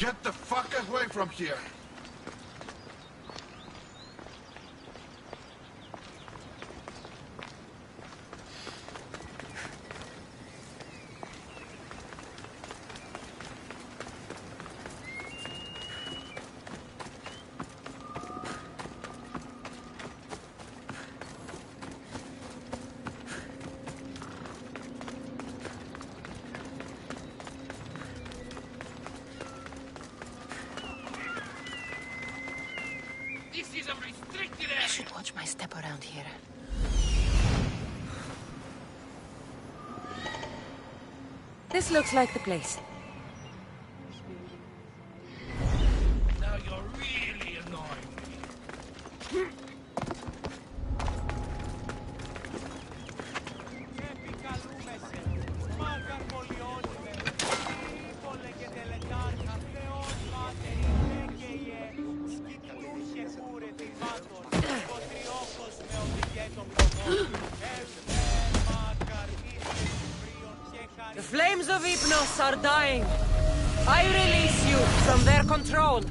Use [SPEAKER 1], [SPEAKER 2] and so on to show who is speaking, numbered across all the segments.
[SPEAKER 1] Get the fuck away from here!
[SPEAKER 2] I should watch my step around here.
[SPEAKER 3] This looks like the place.
[SPEAKER 4] Now you're really annoying me.
[SPEAKER 3] The flames of Hypnos are dying. I release you from their control.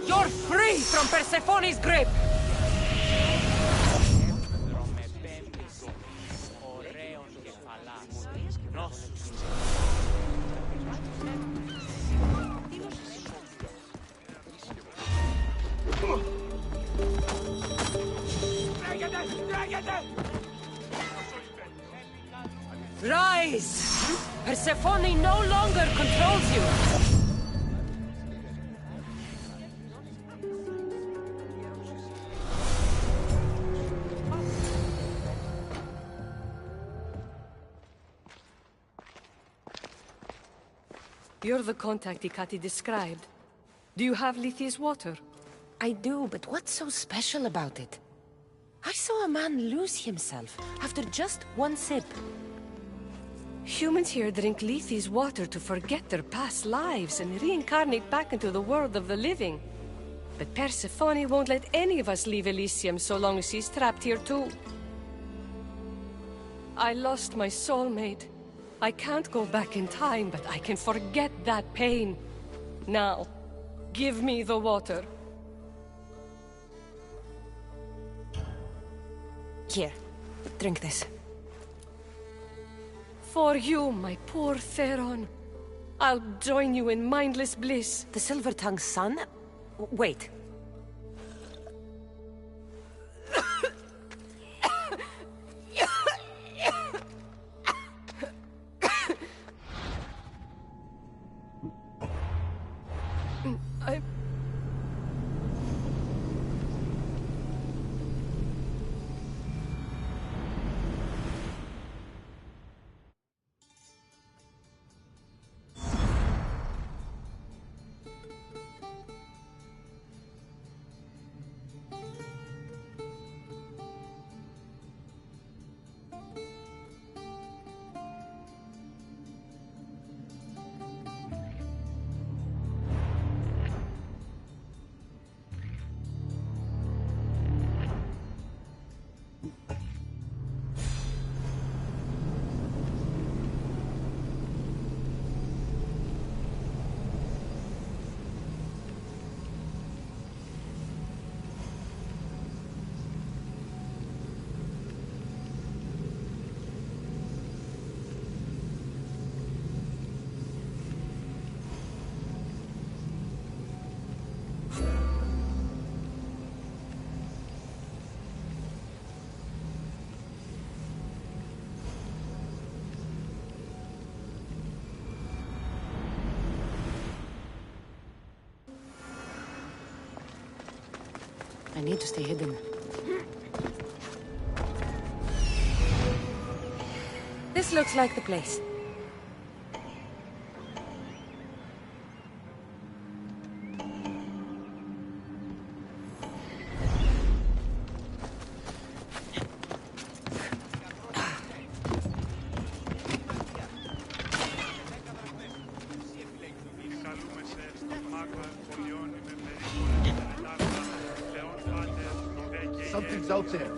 [SPEAKER 3] You're free from Persephone's grip! Rise! Persephone no longer controls you! You're the contact Hecate described. Do you have Lethe's water?
[SPEAKER 2] I do, but what's so special about it? I saw a man lose himself after just one sip.
[SPEAKER 3] Humans here drink Lethe's water to forget their past lives and reincarnate back into the world of the living. But Persephone won't let any of us leave Elysium so long as she's trapped here too. I lost my soulmate. I can't go back in time, but I can forget that pain. Now, give me the water.
[SPEAKER 2] Here, drink this.
[SPEAKER 3] For you, my poor Theron. I'll join you in mindless bliss.
[SPEAKER 2] The Silver-Tongue's son? Wait.
[SPEAKER 3] I...
[SPEAKER 2] I need to stay hidden.
[SPEAKER 3] This looks like the place.
[SPEAKER 1] Something's out there.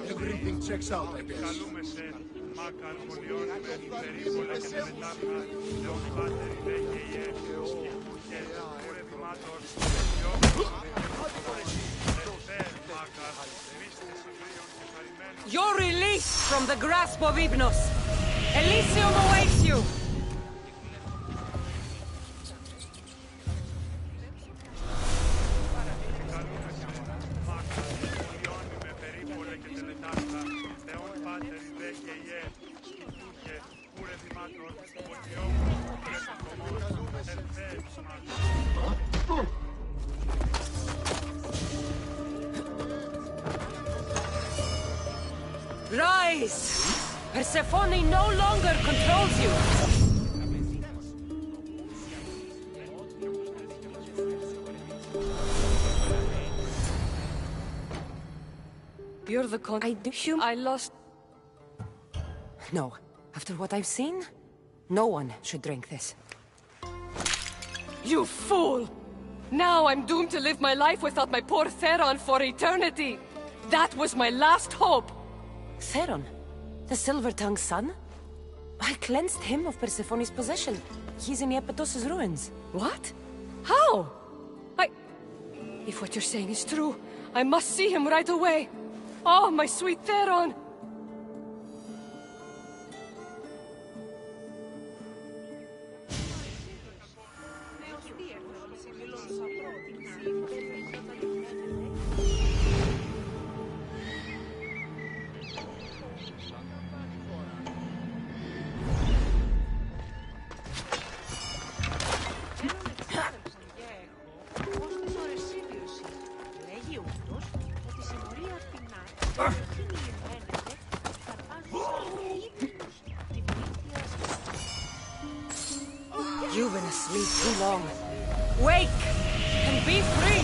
[SPEAKER 1] Everything checks out, I guess.
[SPEAKER 2] You're released from the grasp of Hypnos. Elysium awaits you. Rise! Persephone no longer controls you!
[SPEAKER 3] You're the con- I lost...
[SPEAKER 2] No. After what I've seen, no one should drink this.
[SPEAKER 3] You fool! Now I'm doomed to live my life without my poor Theron for eternity! That was my last hope!
[SPEAKER 2] Theron? The Silver-Tongue's son? I cleansed him of Persephone's possession. He's in Iapetos' ruins.
[SPEAKER 3] What? How? If what you're saying is true, I must see him right away! Oh, my sweet Theron!
[SPEAKER 2] You've been asleep too long. Wake! And be free!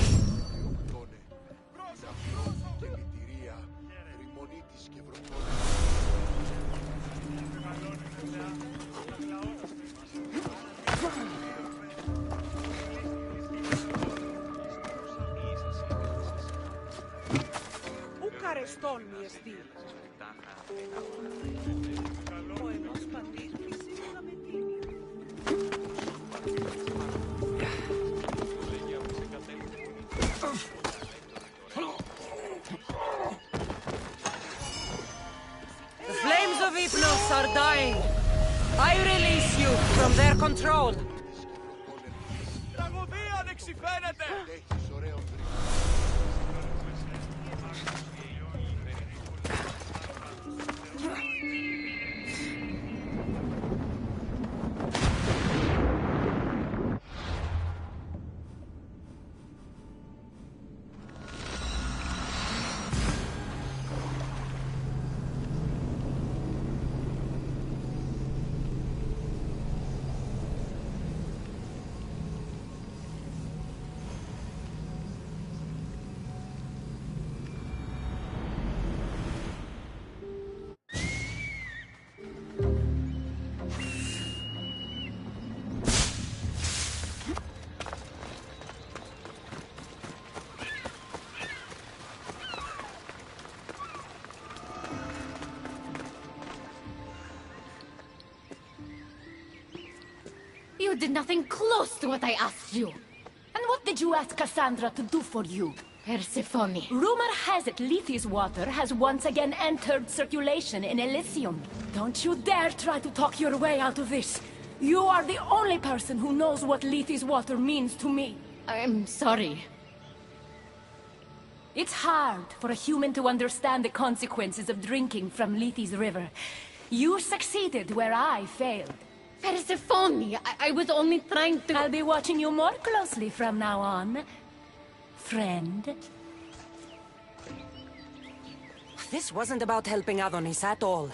[SPEAKER 2] The flames of Hypnos are dying. I release you from their control.
[SPEAKER 5] You did nothing close to what I asked you. And what did you ask Cassandra to do for you? Persephone. Rumor has it Lethe's water has once again entered circulation in Elysium. Don't you dare try to talk your way out of this. You are the only person who knows what Lethe's water means to me. I'm sorry. It's hard for a human to understand the consequences of drinking from Lethe's river. You succeeded where I failed. Persephone, I was only trying to... I'll be watching you more closely from now on, friend.
[SPEAKER 2] This wasn't about helping Adonis at all.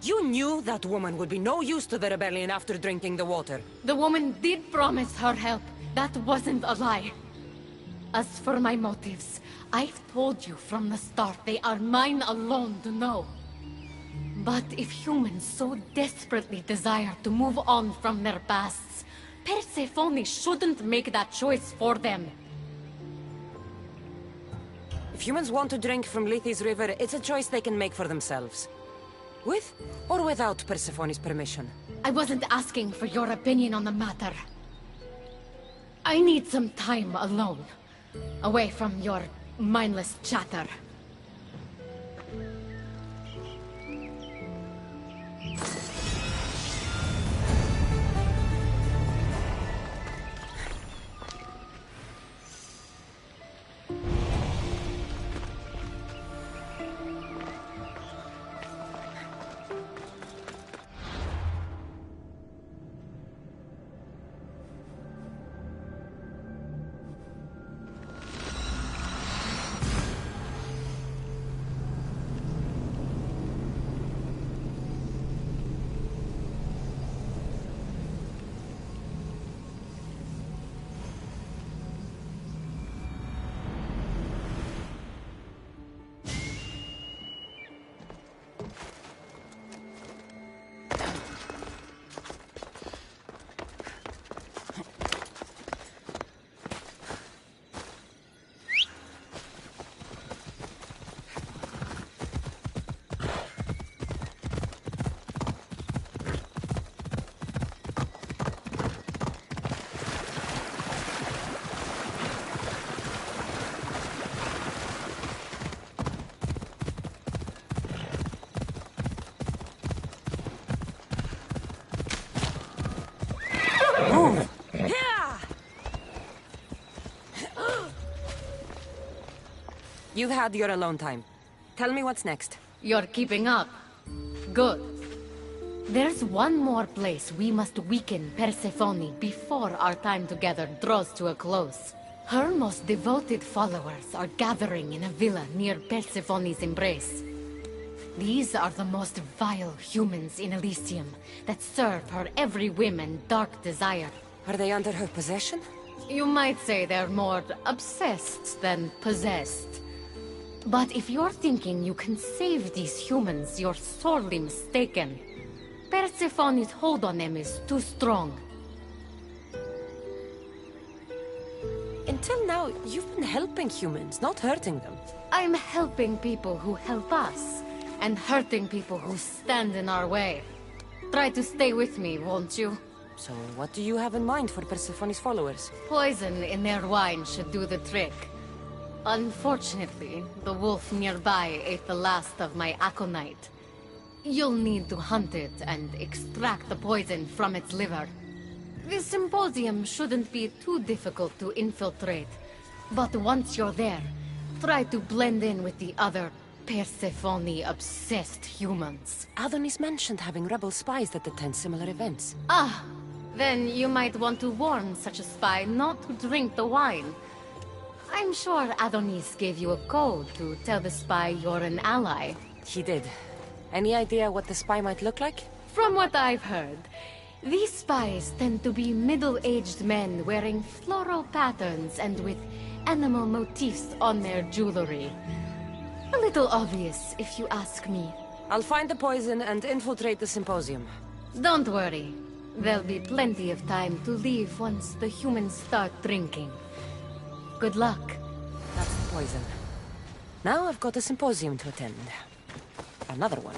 [SPEAKER 2] You knew that woman would be no use to the rebellion after drinking the water.
[SPEAKER 5] The woman did promise her help. That wasn't a lie. As for my motives, I've told you from the start they are mine alone to know. But if humans so desperately desire to move on from their pasts, Persephone shouldn't make that choice for them.
[SPEAKER 2] If humans want to drink from Lethe's river, it's a choice they can make for themselves. With or without Persephone's permission.
[SPEAKER 5] I wasn't asking for your opinion on the matter. I need some time alone, away from your mindless chatter.
[SPEAKER 2] You've had your alone time. Tell me what's next.
[SPEAKER 5] You're keeping up. Good. There's one more place we must weaken Persephone before our time together draws to a close. Her most devoted followers are gathering in a villa near Persephone's embrace. These are the most vile humans in Elysium that serve her every whim and dark desire.
[SPEAKER 2] Are they under her possession?
[SPEAKER 5] You might say they're more obsessed than possessed. But if you're thinking you can save these humans, you're sorely mistaken. Persephone's hold on them is too strong.
[SPEAKER 2] Until now, you've been helping humans, not hurting them.
[SPEAKER 5] I'm helping people who help us, and hurting people who stand in our way. Try to stay with me, won't you?
[SPEAKER 2] So, what do you have in mind for Persephone's followers?
[SPEAKER 5] Poison in their wine should do the trick. Unfortunately, the wolf nearby ate the last of my aconite. You'll need to hunt it and extract the poison from its liver. The symposium shouldn't be too difficult to infiltrate, but once you're there, try to blend in with the other Persephone-obsessed humans.
[SPEAKER 2] Adonis mentioned having rebel spies that attend similar events.
[SPEAKER 5] Ah, then you might want to warn such a spy not to drink the wine. I'm sure Adonis gave you a code to tell the spy you're an ally.
[SPEAKER 2] He did. Any idea what the spy might look like?
[SPEAKER 5] From what I've heard, these spies tend to be middle-aged men wearing floral patterns and with animal motifs on their jewelry. A little obvious, if you ask me.
[SPEAKER 2] I'll find the poison and infiltrate the symposium.
[SPEAKER 5] Don't worry. There'll be plenty of time to leave once the humans start drinking. Good luck.
[SPEAKER 2] That's the poison. Now I've got a symposium to attend. Another one.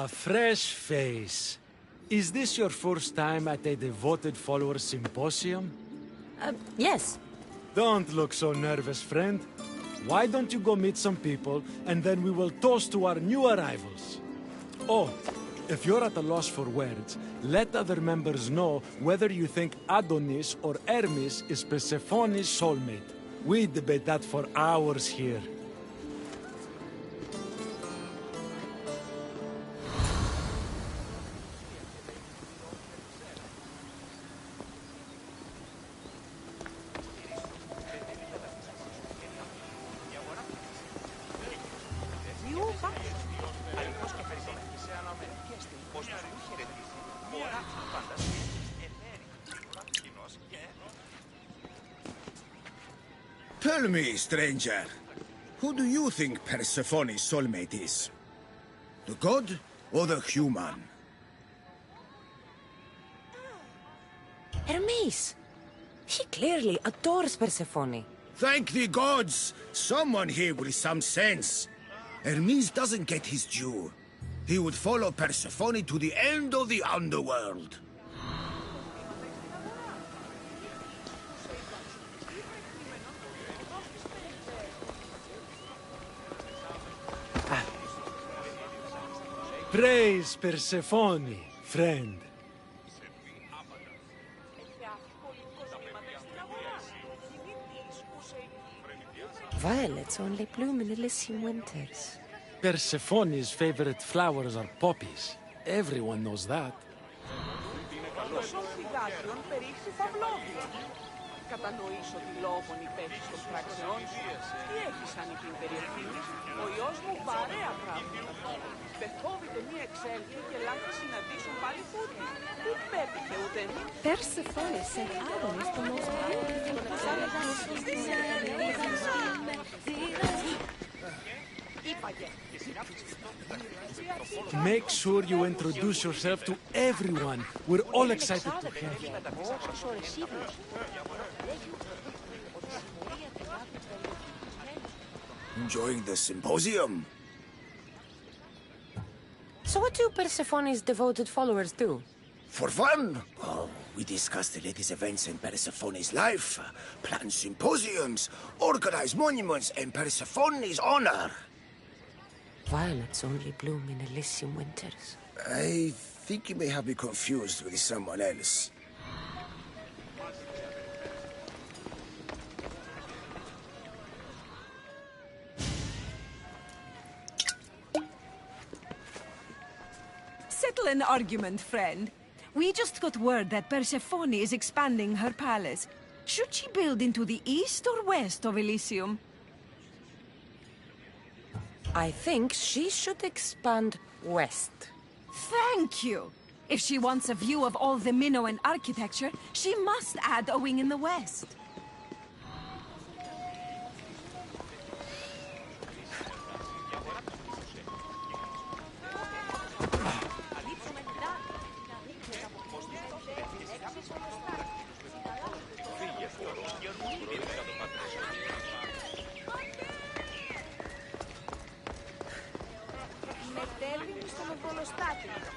[SPEAKER 6] Fresh face. Is this your first time at a devoted follower symposium?
[SPEAKER 2] Yes.
[SPEAKER 6] Don't look so nervous, friend. Why don't you go meet some people, and then we will toast to our new arrivals? Oh, if you're at a loss for words, let other members know whether you think Adonis or Hermes is Persephone's soulmate. We debate that for hours here.
[SPEAKER 1] Tell me, stranger, who do you think Persephone's soulmate is? The god or the human?
[SPEAKER 2] Hermes! He clearly adores Persephone.
[SPEAKER 1] Thank the gods! Someone here with some sense. Hermes doesn't get his due. He would follow Persephone to the end of the underworld.
[SPEAKER 6] Praise Persephone, friend.
[SPEAKER 2] Violets only bloom in Elysium winters.
[SPEAKER 6] Persephone's favorite flowers are poppies. Everyone knows that.
[SPEAKER 7] Κατανοήσω τη λόγωνη πέση των πράξεών σου. Τι έχεις ανοιχτή περιοχή. Ο ιός μου παρέα πράγματα. Πεθόβητε μία εξέλθει και λάθη συναντήσουν πάλι φούτη. Πού πέπηκε ούτε μη.
[SPEAKER 3] Persephone sent Adonis the most
[SPEAKER 6] Make sure you introduce yourself to everyone. We're all excited to have you.
[SPEAKER 1] Enjoying the symposium?
[SPEAKER 2] So what do Persephone's devoted followers do?
[SPEAKER 1] For fun? Oh, we discuss the latest events in Persephone's life, plan symposiums, organize monuments in Persephone's honor.
[SPEAKER 2] Violets only bloom in Elysium winters.
[SPEAKER 1] I think you may have me confused with someone else.
[SPEAKER 8] Settle an argument, friend. We just got word that Persephone is expanding her palace. Should she build into the east or west of Elysium?
[SPEAKER 2] I think she should expand west.
[SPEAKER 8] Thank you! If she wants a view of all the Minoan architecture, she must add a wing in the west.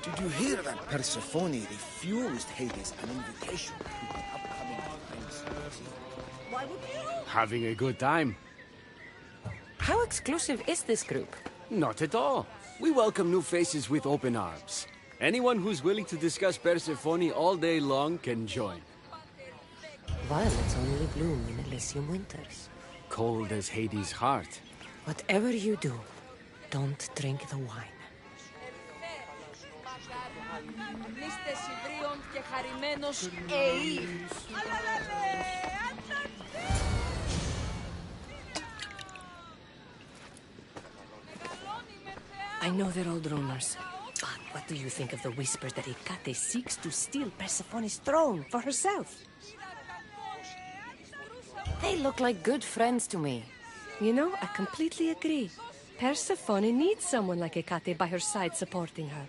[SPEAKER 1] Did you hear that Persephone refused Hades an invitation to the upcoming Divine Symposium? Why would you?
[SPEAKER 9] Having a good time.
[SPEAKER 2] How exclusive is this group?
[SPEAKER 9] Not at all. We welcome new faces with open arms. Anyone who's willing to discuss Persephone all day long can join.
[SPEAKER 2] Violets only bloom in Elysium winters.
[SPEAKER 9] Cold as Hades' heart.
[SPEAKER 2] Whatever you do, don't drink the wine. I know they're all rumors, but what do you think of the whispers that Hecate seeks to steal Persephone's throne for herself? They look like good friends to me.
[SPEAKER 3] You know, I completely agree. Persephone needs someone like Hecate by her side supporting her.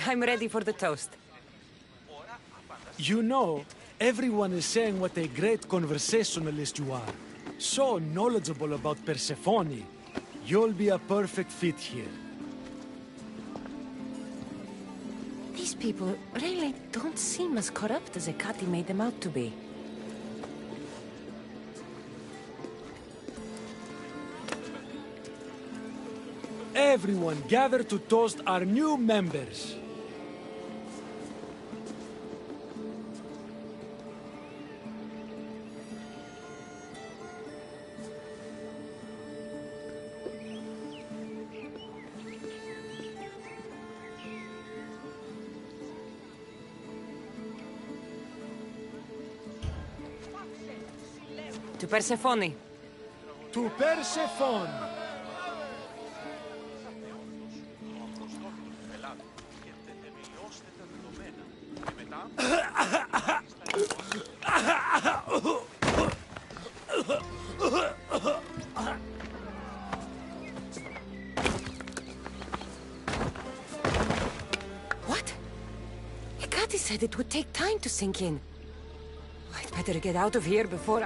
[SPEAKER 2] I'm ready for the toast.
[SPEAKER 6] You know, everyone is saying what a great conversationalist you are. So knowledgeable about Persephone. You'll be a perfect fit here.
[SPEAKER 2] These people really don't seem as corrupt as Hecate made them out to be.
[SPEAKER 6] Everyone gather to toast our new members.
[SPEAKER 2] To Persephone.
[SPEAKER 6] To Persephone!
[SPEAKER 2] What? Hecate said it would take time to sink in. I'd better get out of here before...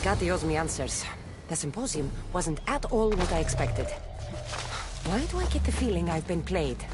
[SPEAKER 2] Hecate owes me answers. The symposium wasn't at all what I expected. Why do I get the feeling I've been played?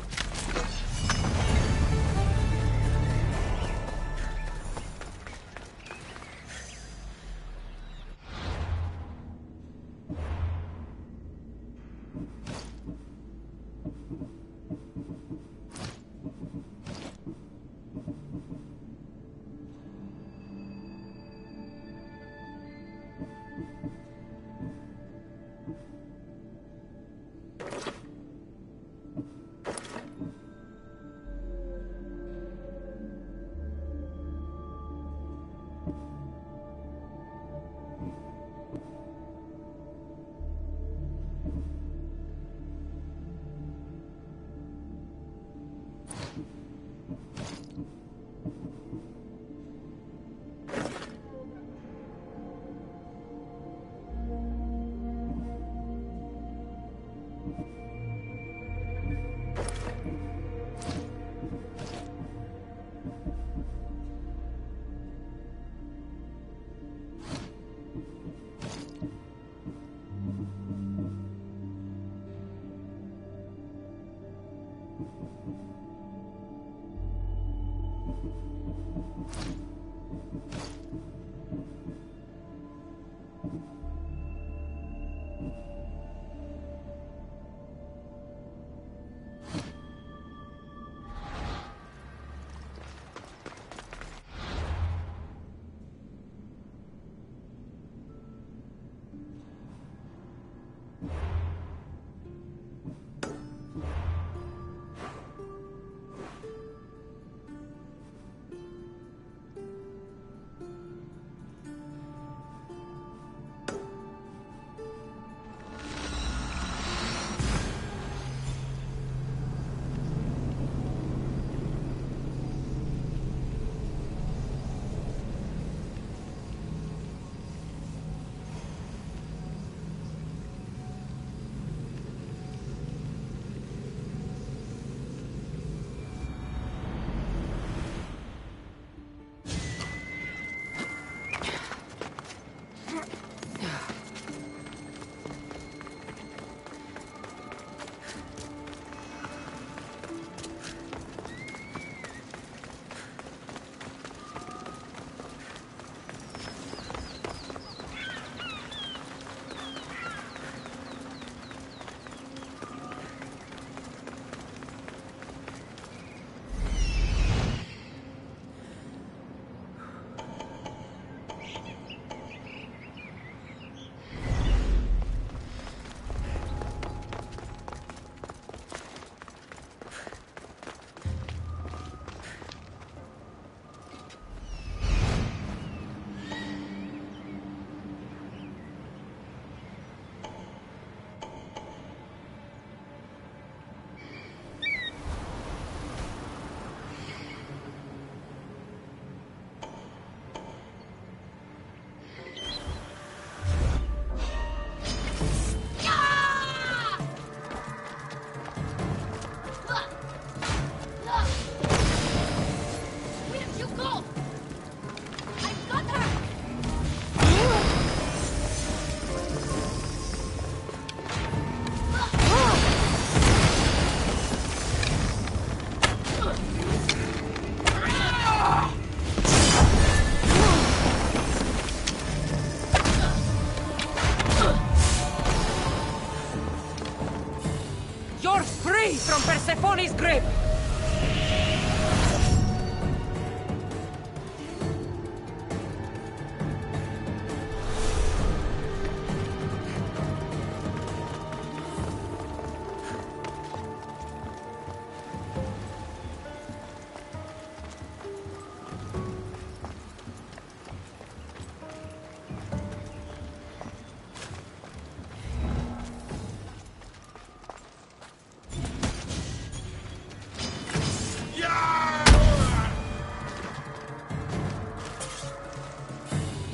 [SPEAKER 2] free from Persephone's grip!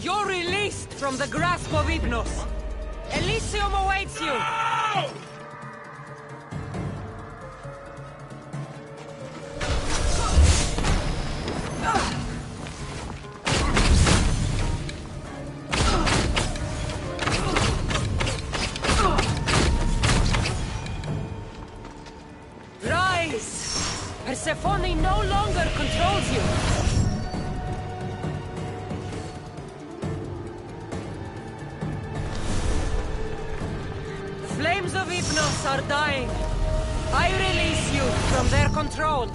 [SPEAKER 2] You're released from the grasp of Hypnos. Elysium awaits you! Rise! Persephone no longer controls you! Flames of Hypnos are dying. I release you from their control.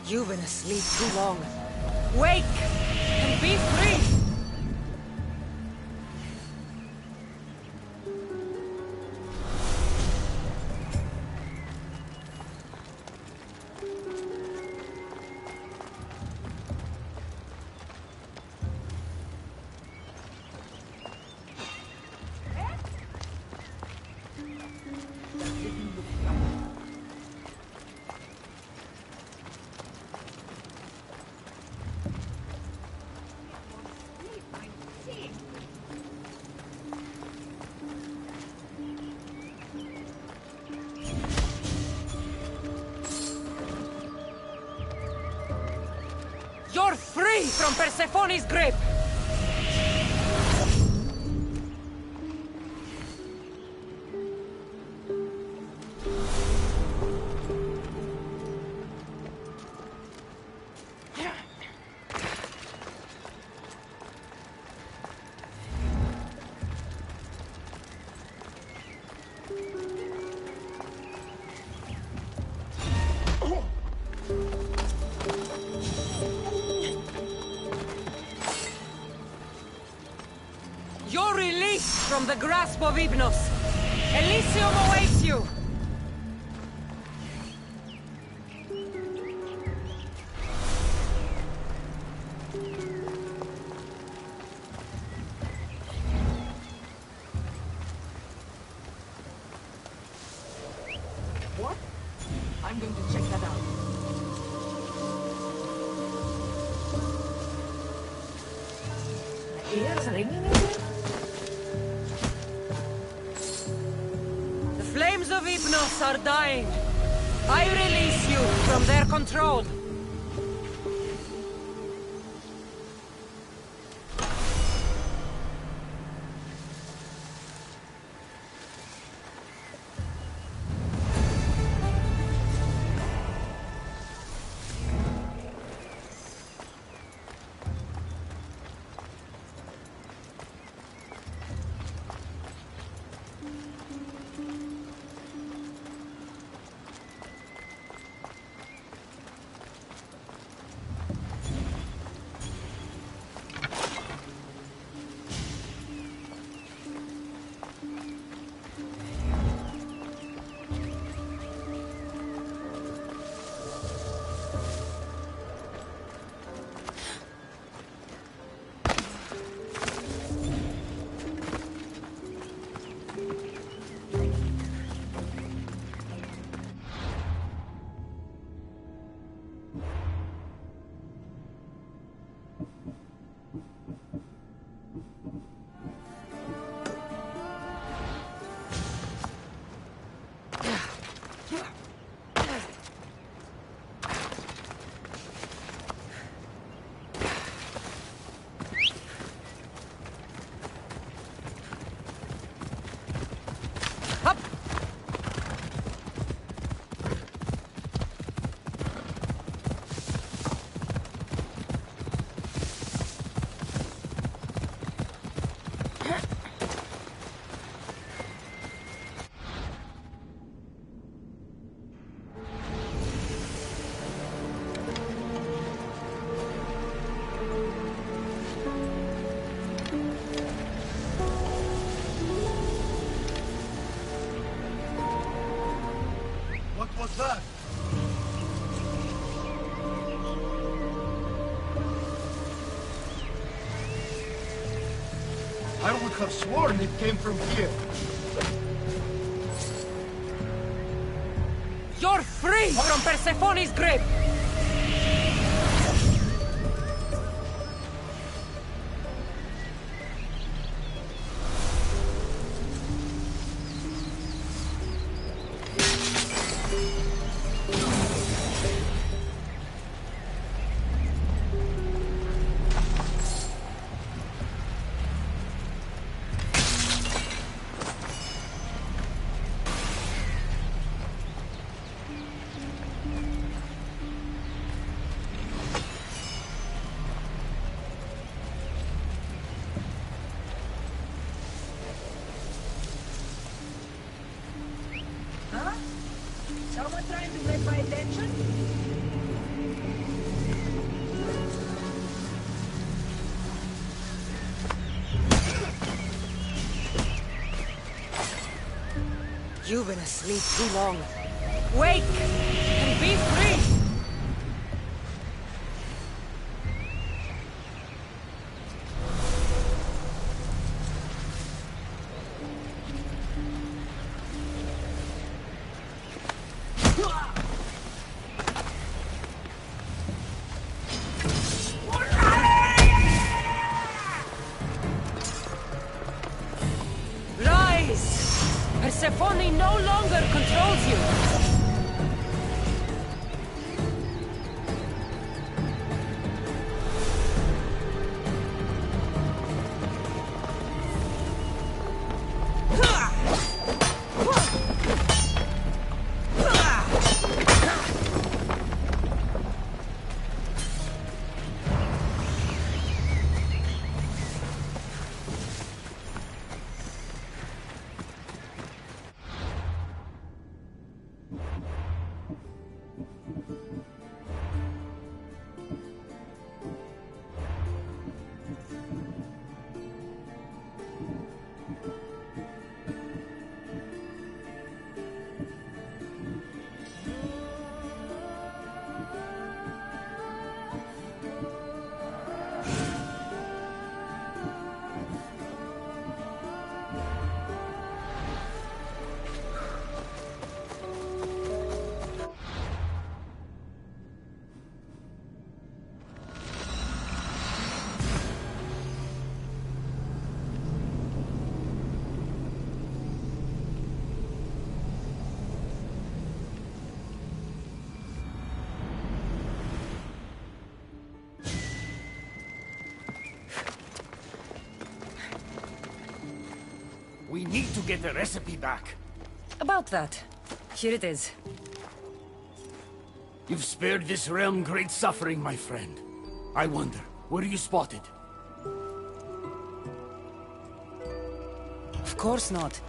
[SPEAKER 2] You've been asleep too long. Wake and be free! You're free from Persephone's grip! You're released from the grasp of Hypnos. Elysium awaits you!
[SPEAKER 7] What? I'm going to check that out. The air's ringing again?
[SPEAKER 2] The flames of Hypnos are dying. I release you from their control.
[SPEAKER 1] was that? I would have sworn it came from here.
[SPEAKER 2] You're free from Persephone's grip!
[SPEAKER 8] Someone trying to get my attention?
[SPEAKER 2] You've been asleep too long. Wake and be free! Persephone no longer controls you!
[SPEAKER 4] We need to get the recipe back.
[SPEAKER 2] About that. Here it is.
[SPEAKER 4] You've spared this realm great suffering, my friend. I wonder, were you spotted?
[SPEAKER 2] Of course not.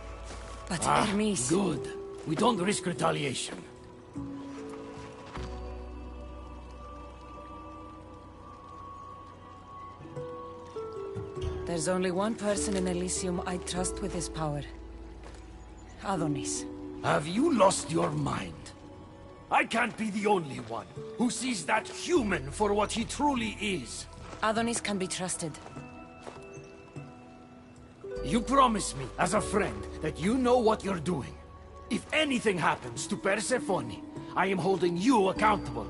[SPEAKER 2] But Hermes...
[SPEAKER 4] Good. We don't risk retaliation.
[SPEAKER 2] There's only one person in Elysium I trust with his power. Adonis.
[SPEAKER 4] Have you lost your mind? I can't be the only one who sees that human for what he truly is.
[SPEAKER 2] Adonis can be trusted.
[SPEAKER 4] You promise me, as a friend, that you know what you're doing. If anything happens to Persephone, I am holding you accountable.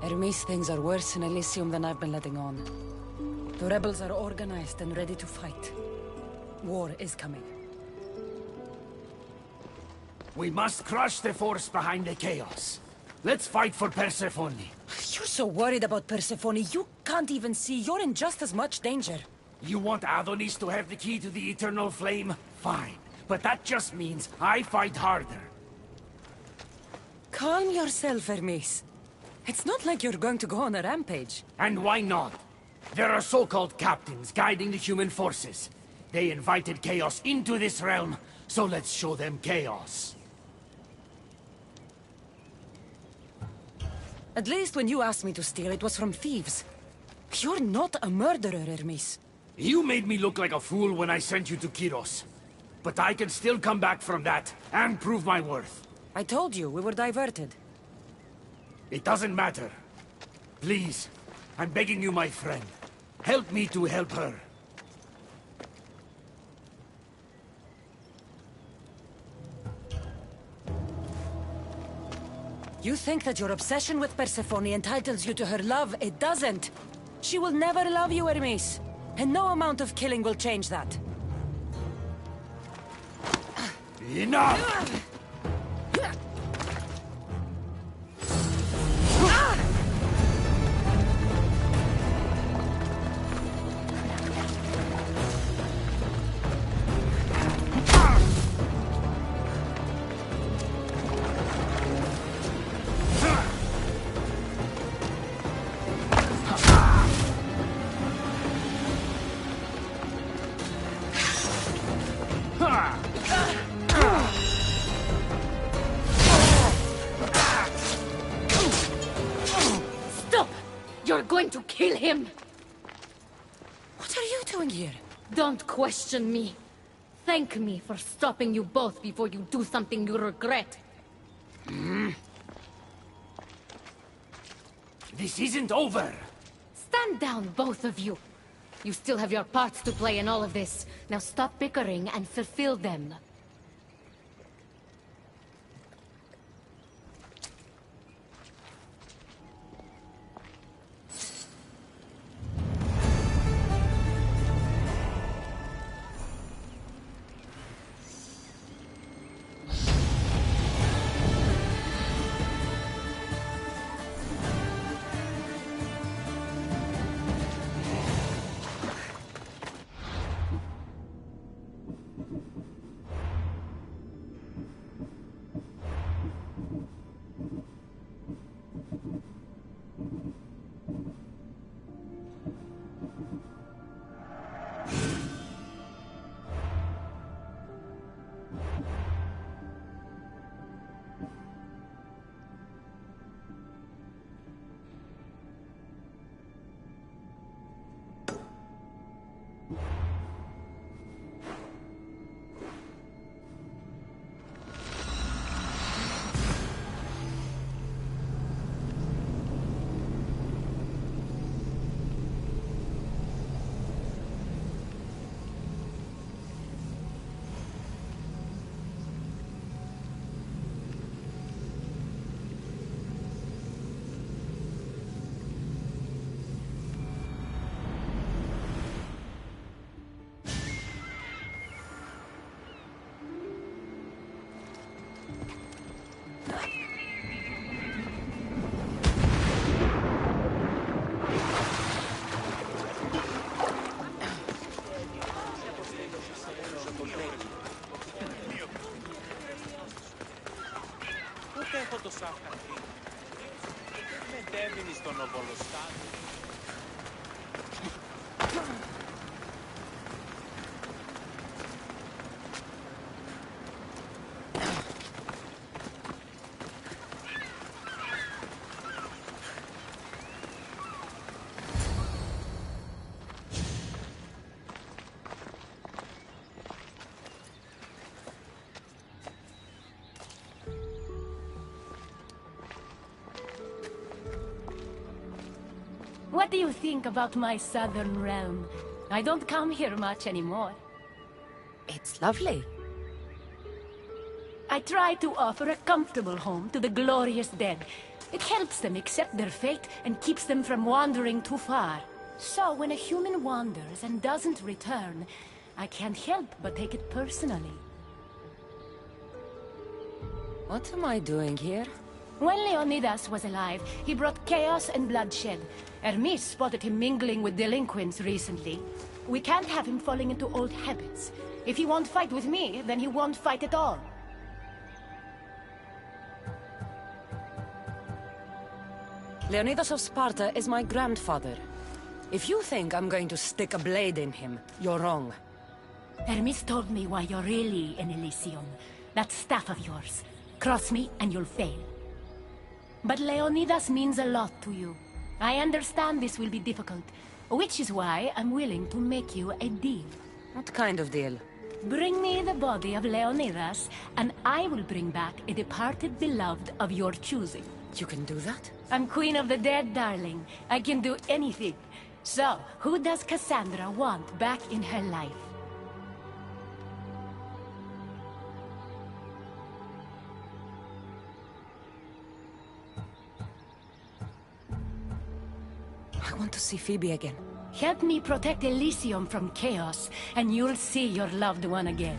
[SPEAKER 2] Hermes, things are worse in Elysium than I've been letting on. The rebels are organized and ready to fight. War is coming.
[SPEAKER 4] We must crush the force behind the chaos. Let's fight for Persephone.
[SPEAKER 2] You're so worried about Persephone, you can't even see you're in just as much danger.
[SPEAKER 4] You want Adonis to have the key to the Eternal Flame? Fine. But that just means I fight harder.
[SPEAKER 2] Calm yourself, Hermes. It's not like you're going to go on a rampage.
[SPEAKER 4] And why not? There are so-called captains guiding the human forces. They invited chaos into this realm, so let's show them chaos.
[SPEAKER 2] At least when you asked me to steal, it was from thieves. You're not a murderer, Hermes.
[SPEAKER 4] You made me look like a fool when I sent you to Kyros. But I can still come back from that, and prove my worth.
[SPEAKER 2] I told you, we were diverted.
[SPEAKER 4] It doesn't matter. Please, I'm begging you, my friend. Help me to help her.
[SPEAKER 2] You think that your obsession with Persephone entitles you to her love? It doesn't. She will never love you, Hermes. And no amount of killing will change that.
[SPEAKER 4] Enough!
[SPEAKER 5] Stop! You're going to kill him!
[SPEAKER 2] What are you doing here?
[SPEAKER 5] Don't question me. Thank me for stopping you both before you do something you regret.
[SPEAKER 4] This isn't over!
[SPEAKER 5] Stand down, both of you. You still have your parts to play in all of this. Now stop bickering and fulfill them.
[SPEAKER 10] έχω το σαφκαντή. Μετέβηνε στον Οβολοστάτο.
[SPEAKER 5] What do you think about my southern realm? I don't come here much anymore.
[SPEAKER 2] It's lovely.
[SPEAKER 5] I try to offer a comfortable home to the glorious dead. It helps them accept their fate and keeps them from wandering too far. So when a human wanders and doesn't return, I can't help but take it personally.
[SPEAKER 2] What am I doing here?
[SPEAKER 5] When Leonidas was alive, he brought chaos and bloodshed. Hermes spotted him mingling with delinquents recently. We can't have him falling into old habits. If he won't fight with me, then he won't fight at all.
[SPEAKER 2] Leonidas of Sparta is my grandfather. If you think I'm going to stick a blade in him, you're wrong.
[SPEAKER 5] Hermes told me why you're really in Elysium. That staff of yours. Cross me and you'll fail. But Leonidas means a lot to you. I understand this will be difficult, which is why I'm willing to make you a deal.
[SPEAKER 2] What kind of deal?
[SPEAKER 5] Bring me the body of Leonidas, and I will bring back a departed beloved of your choosing.
[SPEAKER 2] You can do that?
[SPEAKER 5] I'm queen of the dead, darling. I can do anything. So, who does Cassandra want back in her life?
[SPEAKER 2] I want to see Phoebe again.
[SPEAKER 5] Help me protect Elysium from chaos, and you'll see your loved one again.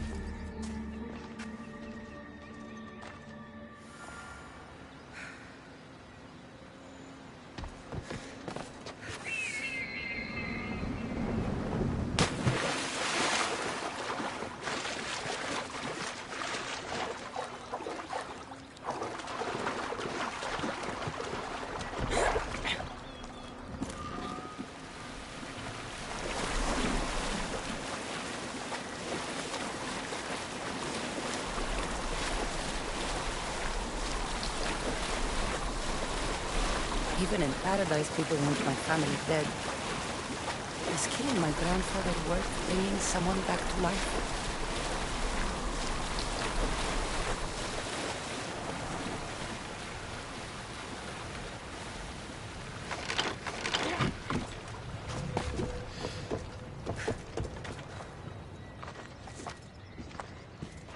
[SPEAKER 2] Even in paradise, people want my family dead. Is killing my grandfather worth bringing someone back to life?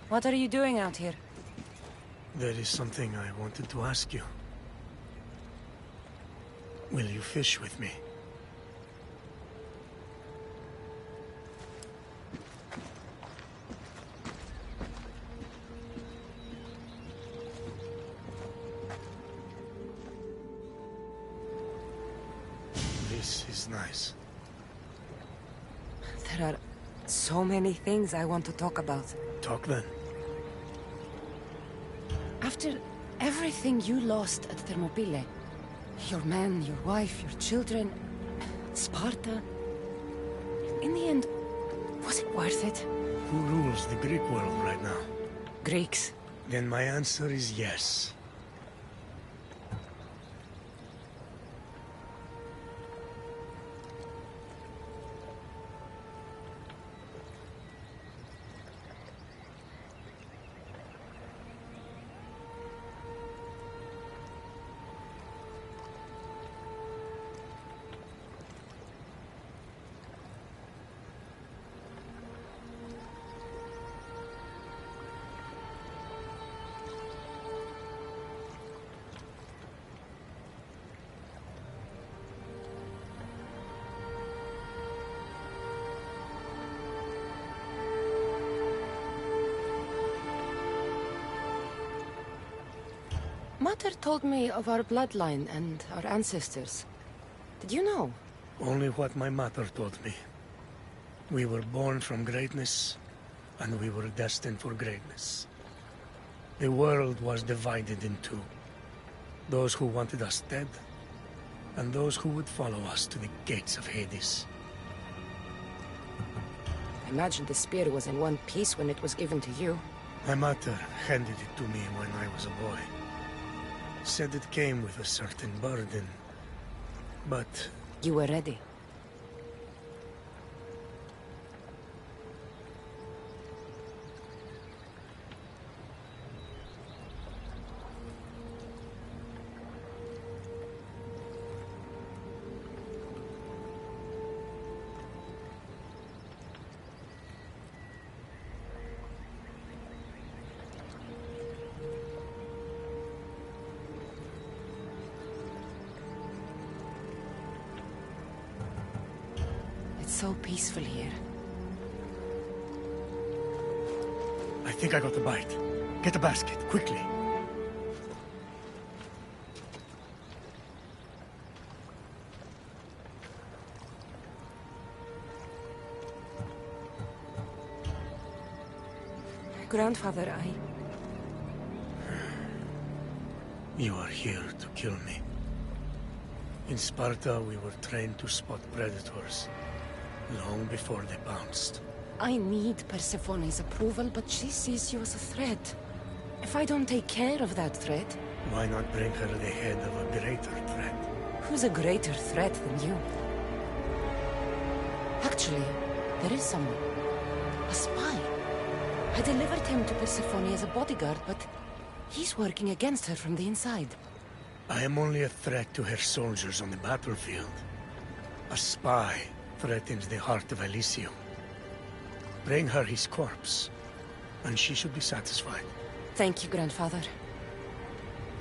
[SPEAKER 2] What are you doing out here?
[SPEAKER 11] There is something I wanted to ask you. Will you fish with me? This is nice.
[SPEAKER 2] There are so many things I want to talk about.
[SPEAKER 11] Talk then.
[SPEAKER 2] After everything you lost at Thermopylae, your men, your wife, your children, Sparta. In the end, was it worth it?
[SPEAKER 11] Who rules the Greek world right now?
[SPEAKER 2] Greeks.
[SPEAKER 11] Then my answer is yes.
[SPEAKER 2] Mater told me of our bloodline and our ancestors. Did you know?
[SPEAKER 11] Only what my mother told me. We were born from greatness, and we were destined for greatness. The world was divided in two. Those who wanted us dead, and those who would follow us to the gates of Hades.
[SPEAKER 2] I imagine the spear was in one piece when it was given to you.
[SPEAKER 11] My mother handed it to me when I was a boy. Said it came with a certain burden, but...
[SPEAKER 2] You were ready. It's so peaceful here.
[SPEAKER 11] I think I got the bite. Get a basket, quickly.
[SPEAKER 2] Grandfather,
[SPEAKER 11] You are here to kill me. In Sparta, we were trained to spot predators, long before they pounced.
[SPEAKER 2] I need Persephone's approval, but she sees you as a threat. If I don't take care of that threat...
[SPEAKER 11] Why not bring her the head of a greater threat?
[SPEAKER 2] Who's a greater threat than you? Actually, there is someone. A spy. I delivered him to Persephone as a bodyguard, but he's working against her from the inside.
[SPEAKER 11] I am only a threat to her soldiers on the battlefield. A spy threatens the heart of Elysium. Bring her his corpse, and she should be satisfied.
[SPEAKER 2] Thank you, Grandfather.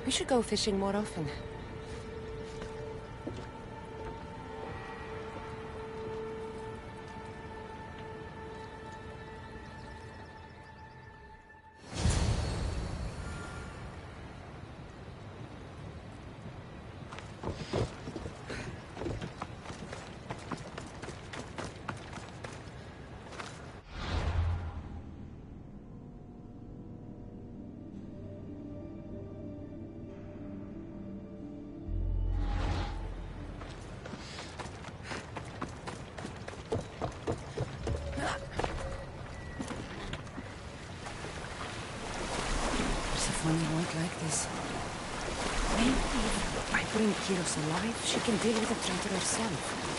[SPEAKER 2] We should go fishing more often. Persephone won't like this. Maybe if I bring Kyros alive, she can deal with the traitor herself.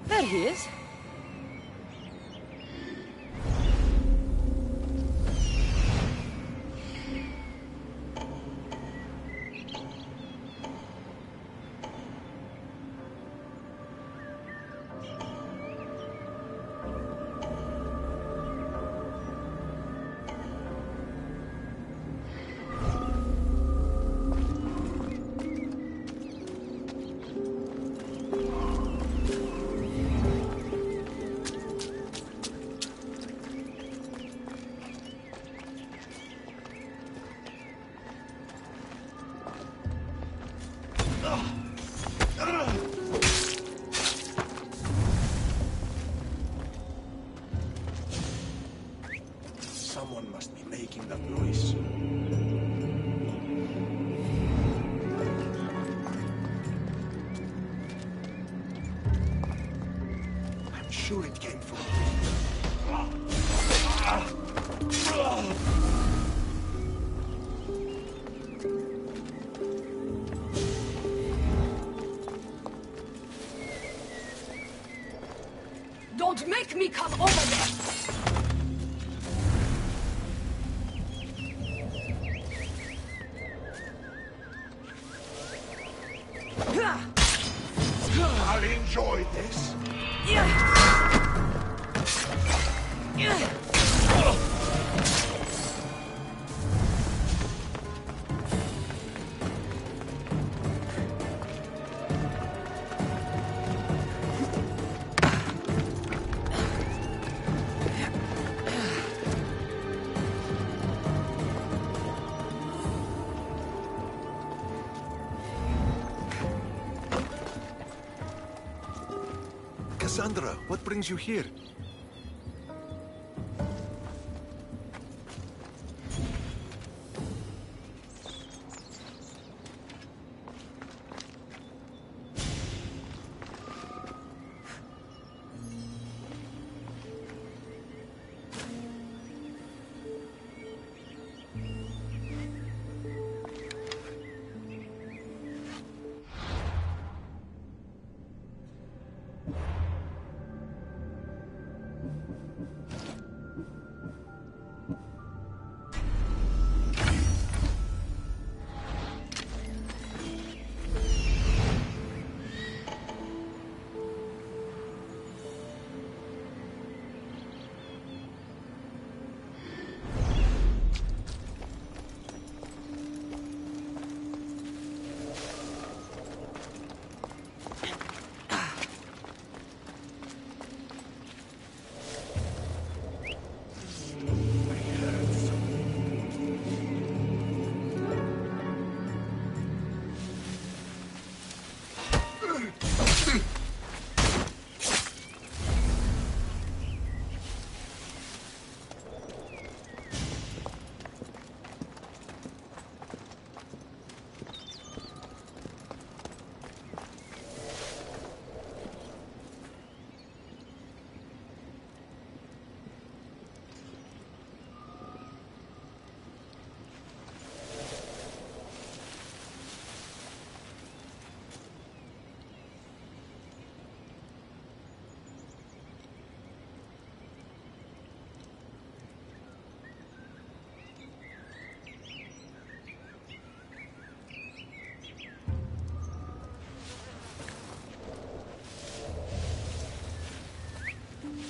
[SPEAKER 2] There he is.
[SPEAKER 11] Someone must be making that noise. I'm sure it came from...
[SPEAKER 3] Don't make me come over there!
[SPEAKER 11] I'll enjoy this.
[SPEAKER 12] Cassandra, what brings you here?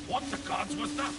[SPEAKER 13] What the gods was that?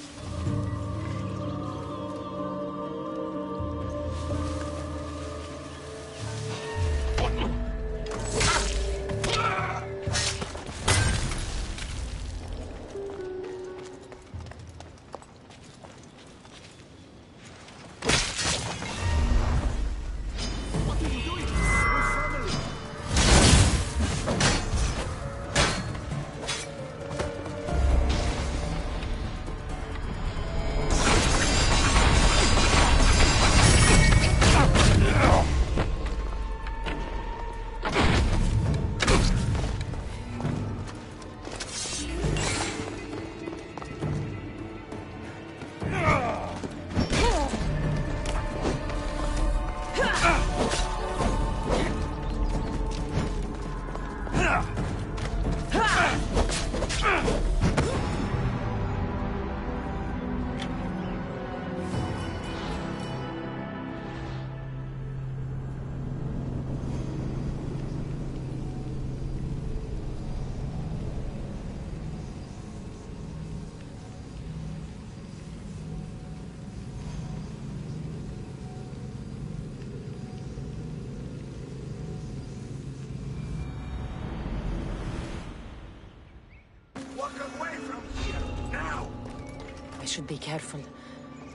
[SPEAKER 2] I should be careful.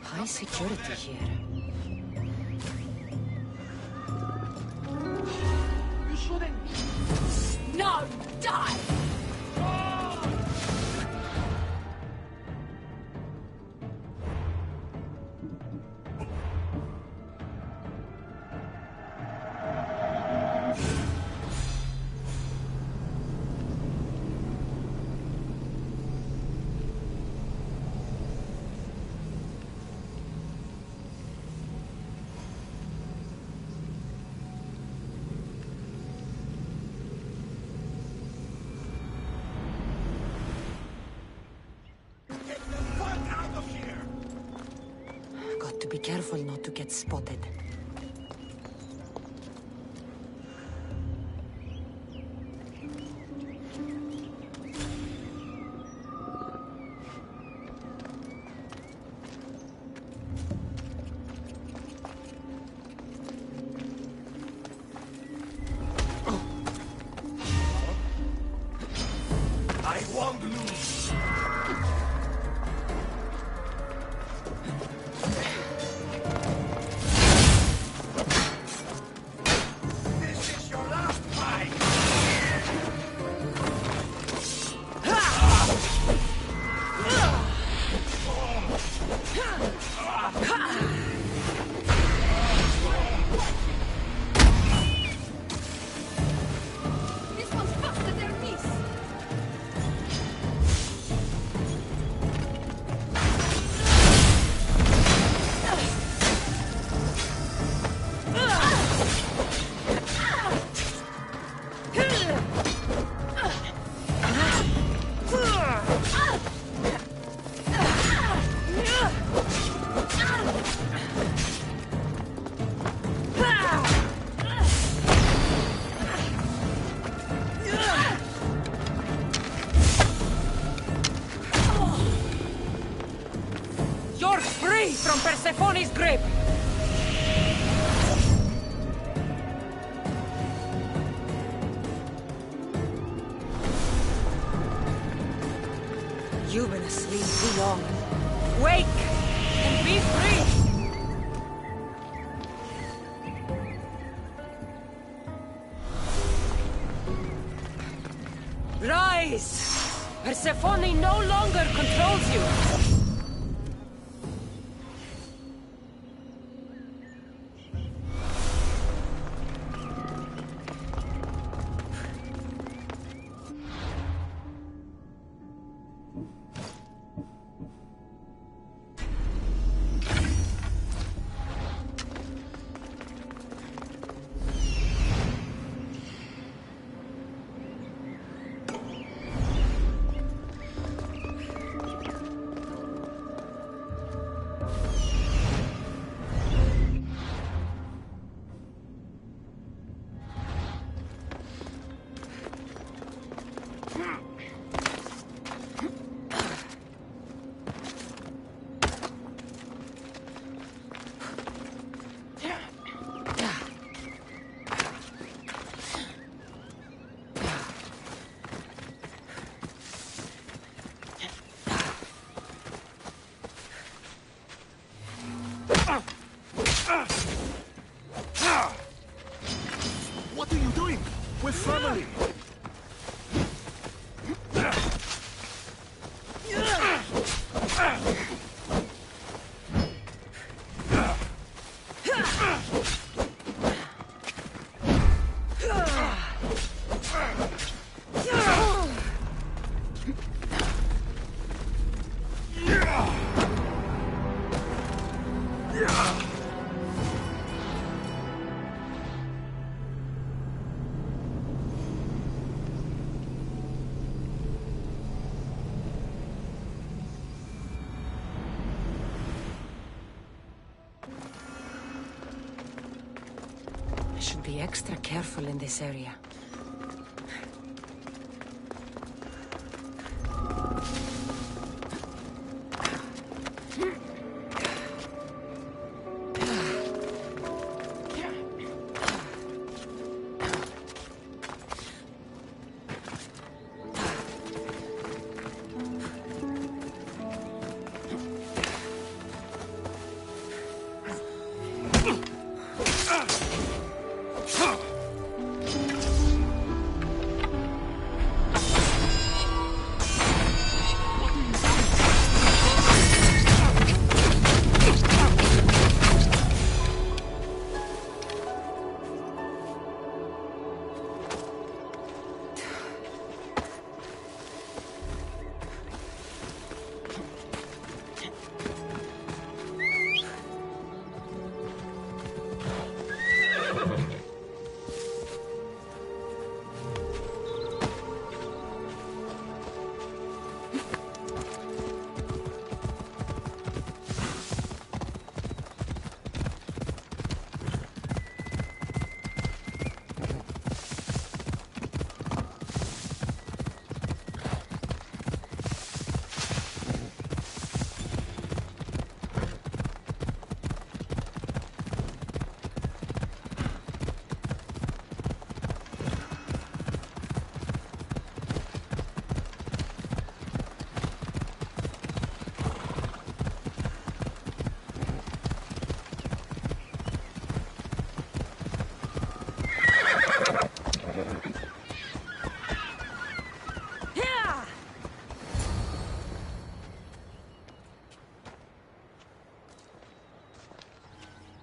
[SPEAKER 2] High security here.
[SPEAKER 5] You shouldn't. Now die!
[SPEAKER 2] Got to be careful not to get spotted.
[SPEAKER 13] I won't lose. This is your last fight.
[SPEAKER 5] This one's faster than this!
[SPEAKER 8] Free from Persephone's grip! You've been asleep too long. Wake and be free! Rise! Persephone no longer controls you!
[SPEAKER 12] What are you doing? We're family.
[SPEAKER 2] I should be extra careful in this area.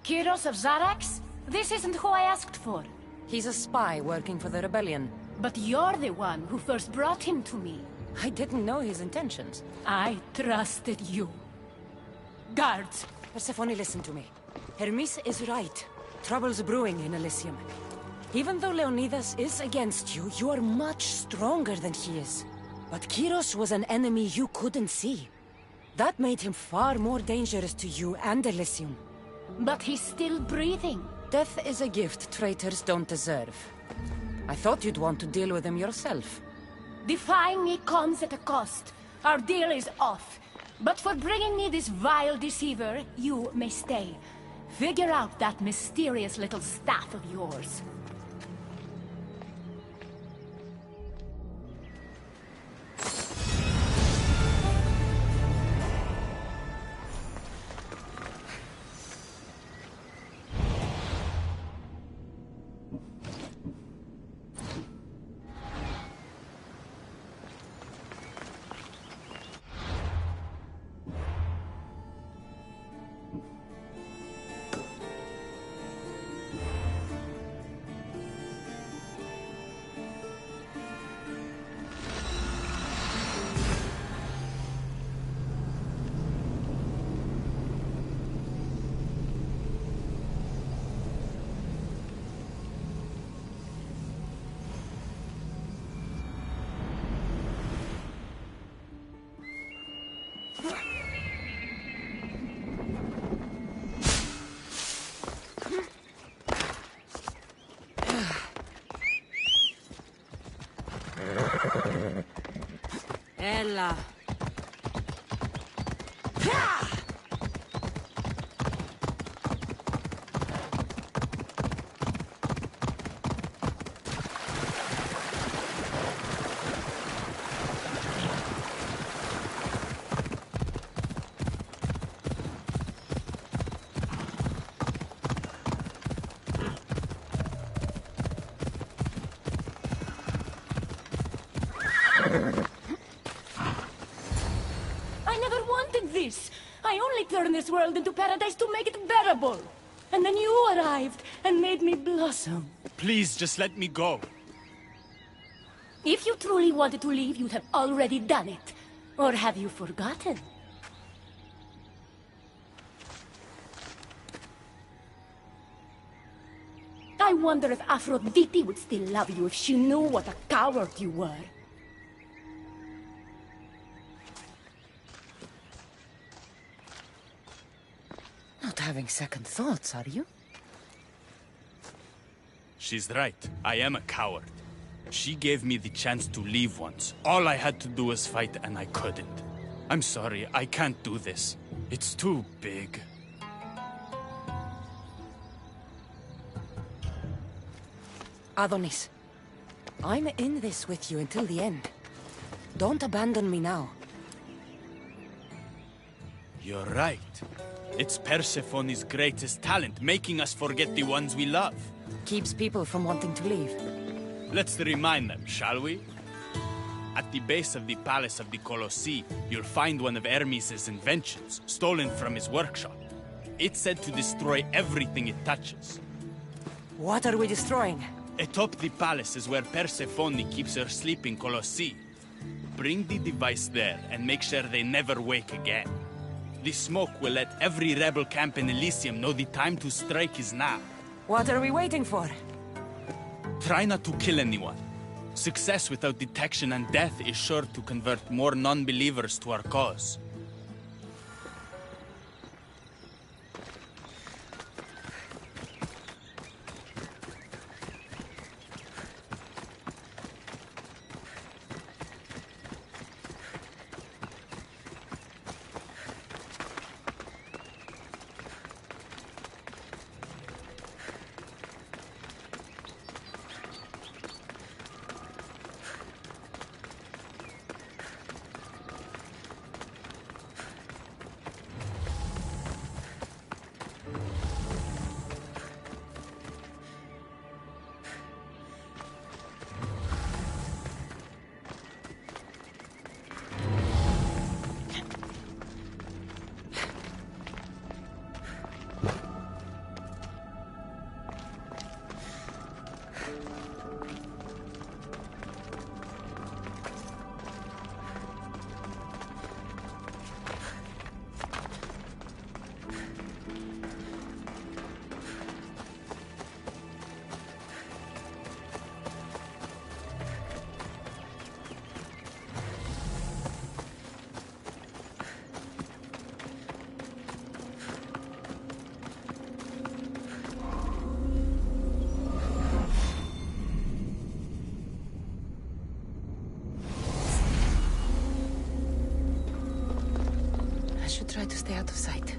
[SPEAKER 5] Kyros of Zarax? This isn't who I asked for.
[SPEAKER 2] He's a spy working for the rebellion.
[SPEAKER 5] But you're the one who first brought him to me.
[SPEAKER 2] I didn't know his intentions.
[SPEAKER 5] I trusted you. Guards!
[SPEAKER 2] Persephone, listen to me. Hermes is right. Trouble's brewing in Elysium. Even though Leonidas is against you, you are much stronger than he is. But Kyros was an enemy you couldn't see. That made him far more dangerous to you and Elysium.
[SPEAKER 5] But he's still breathing.
[SPEAKER 2] Death is a gift traitors don't deserve. I thought you'd want to deal with him yourself.
[SPEAKER 5] Defying me comes at a cost. Our deal is off. But for bringing me this vile deceiver, you may stay. Figure out that mysterious little staff of yours.
[SPEAKER 2] Ella.
[SPEAKER 5] I only turned this world into paradise to make it bearable. And then you arrived and made me blossom.
[SPEAKER 14] Please, just let me go.
[SPEAKER 5] If you truly wanted to leave, you'd have already done it. Or have you forgotten? I wonder if Aphrodite would still love you if she knew what a coward you were.
[SPEAKER 2] Not having second thoughts, are you?
[SPEAKER 14] She's right. I am a coward. She gave me the chance to leave once. All I had to do was fight, and I couldn't. I'm sorry, I can't do this. It's too big.
[SPEAKER 2] Adonis, I'm in this with you until the end. Don't abandon me now.
[SPEAKER 14] You're right. It's Persephone's greatest talent, making us forget the ones we love.
[SPEAKER 2] Keeps people from wanting to leave.
[SPEAKER 14] Let's remind them, shall we? At the base of the Palace of the Colossi, you'll find one of Hermes' inventions, stolen from his workshop. It's said to destroy everything it touches.
[SPEAKER 2] What are we destroying?
[SPEAKER 14] Atop the palace is where Persephone keeps her sleeping Colossi. Bring the device there and make sure they never wake again. The smoke will let every rebel camp in Elysium know the time to strike is now.
[SPEAKER 2] What are we waiting for?
[SPEAKER 14] Try not to kill anyone. Success without detection and death is sure to convert more non-believers to our cause.
[SPEAKER 2] should try to stay out of sight.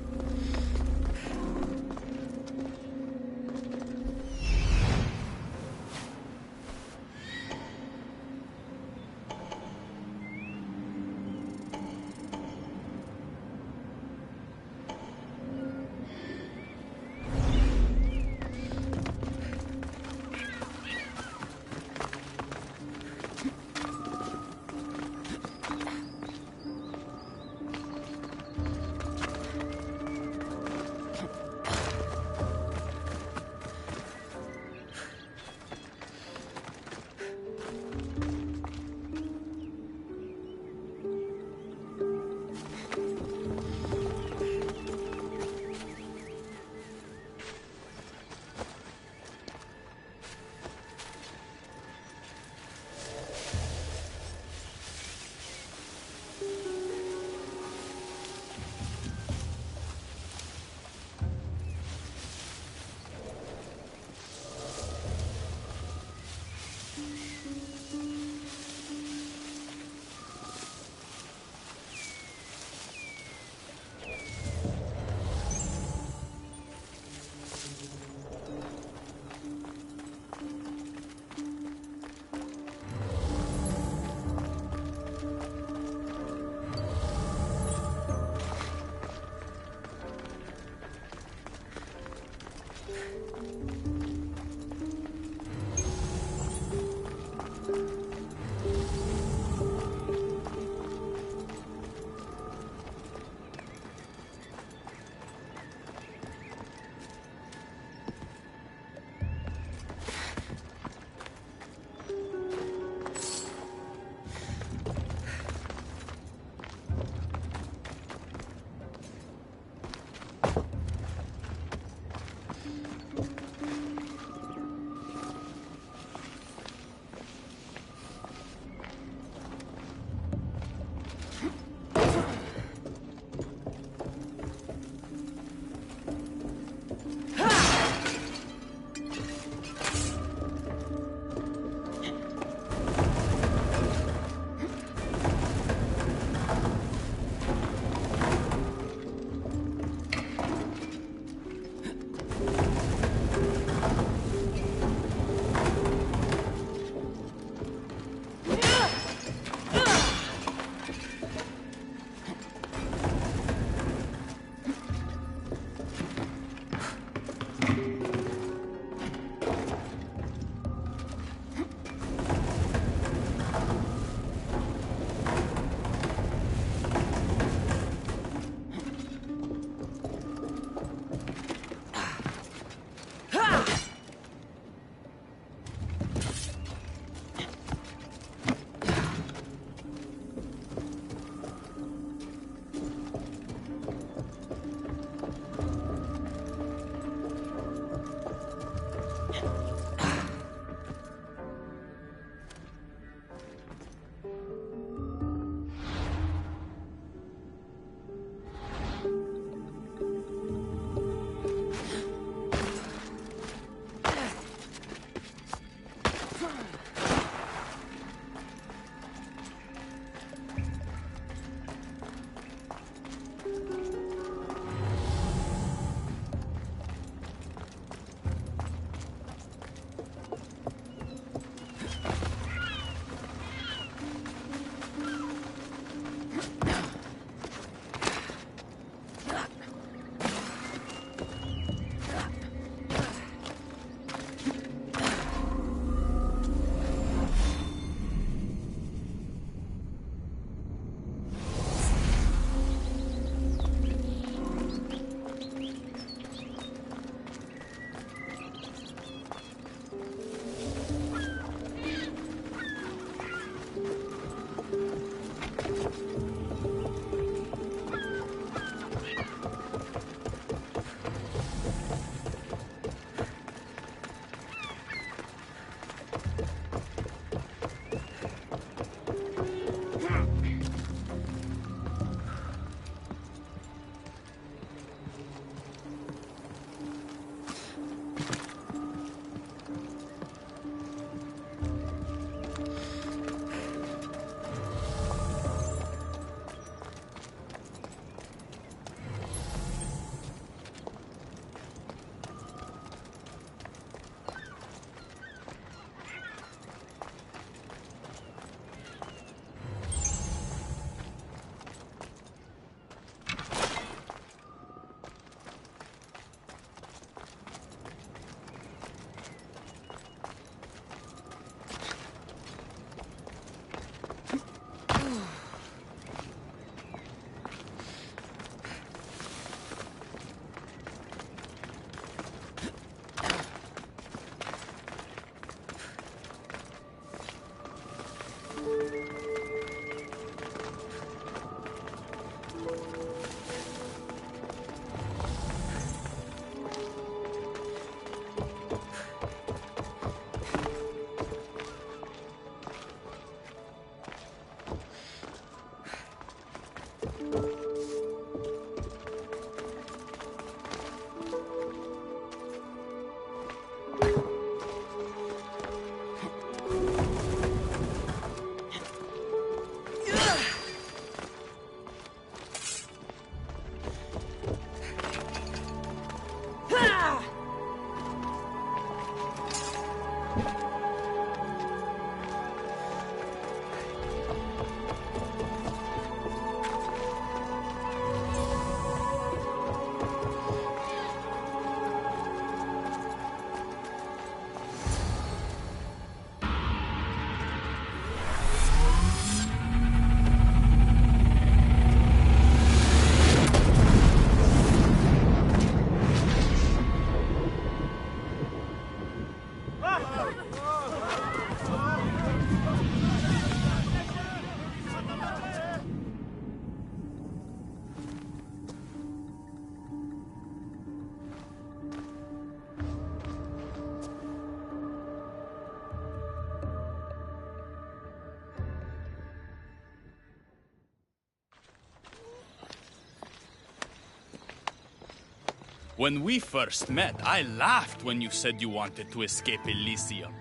[SPEAKER 14] When we first met, I laughed when you said you wanted to escape Elysium.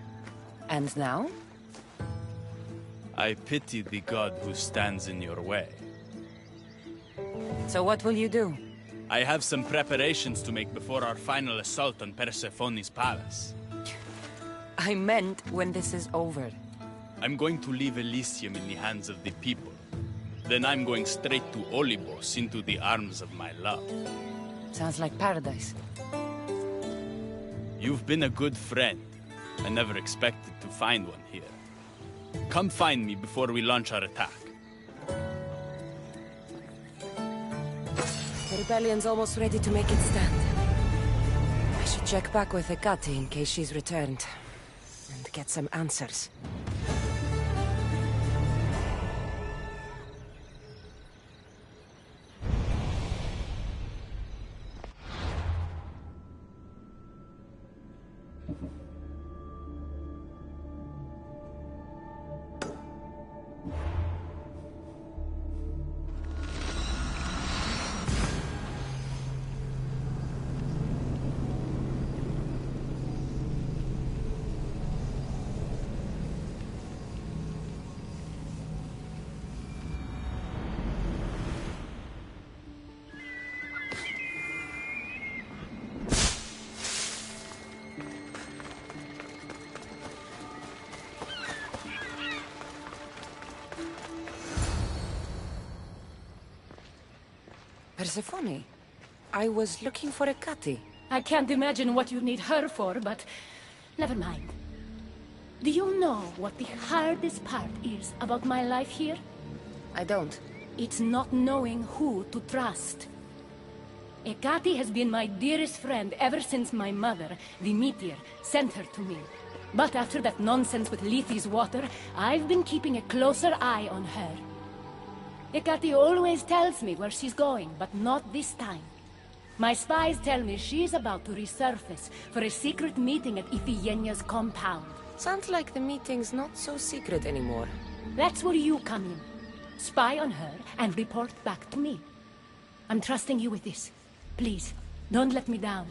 [SPEAKER 2] And now?
[SPEAKER 14] I pity the god who stands in your way.
[SPEAKER 2] So what will you do?
[SPEAKER 14] I have some preparations to make before our final assault on Persephone's palace.
[SPEAKER 2] I meant when this is over.
[SPEAKER 14] I'm going to leave Elysium in the hands of the people. Then I'm going straight to Olibos, into the arms of my love.
[SPEAKER 2] Sounds like paradise.
[SPEAKER 14] You've been a good friend. I never expected to find one here. Come find me before we launch our attack.
[SPEAKER 2] The rebellion's almost ready to make its stand. I should check back with Hecate in case she's returned. And get some answers. Persephone, I was looking for Hecate.
[SPEAKER 5] I can't imagine what you need her for, but never mind. Do you know what the hardest part is about my life here?
[SPEAKER 2] I don't.
[SPEAKER 5] It's not knowing who to trust. Hecate has been my dearest friend ever since my mother, the meteor, sent her to me. But after that nonsense with Lethe's water, I've been keeping a closer eye on her. Hecate always tells me where she's going, but not this time. My spies tell me she's about to resurface for a secret meeting at Iphigenia's compound.
[SPEAKER 2] Sounds like the meeting's not so secret anymore.
[SPEAKER 5] That's where you come in. Spy on her and report back to me. I'm trusting you with this. Please, don't let me down.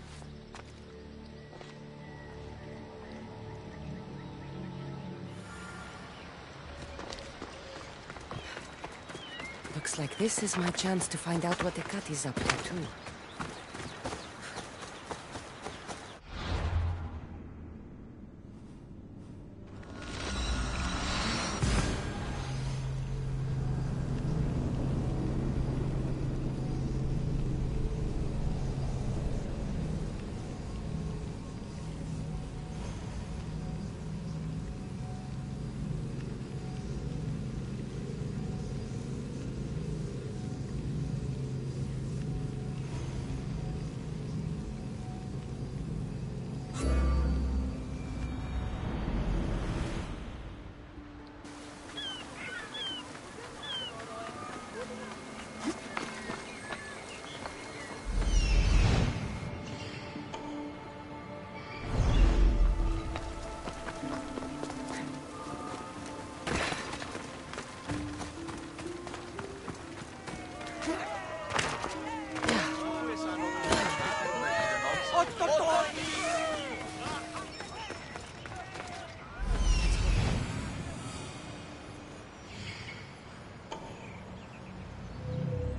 [SPEAKER 2] Looks like this is my chance to find out what Hecate's up to, too.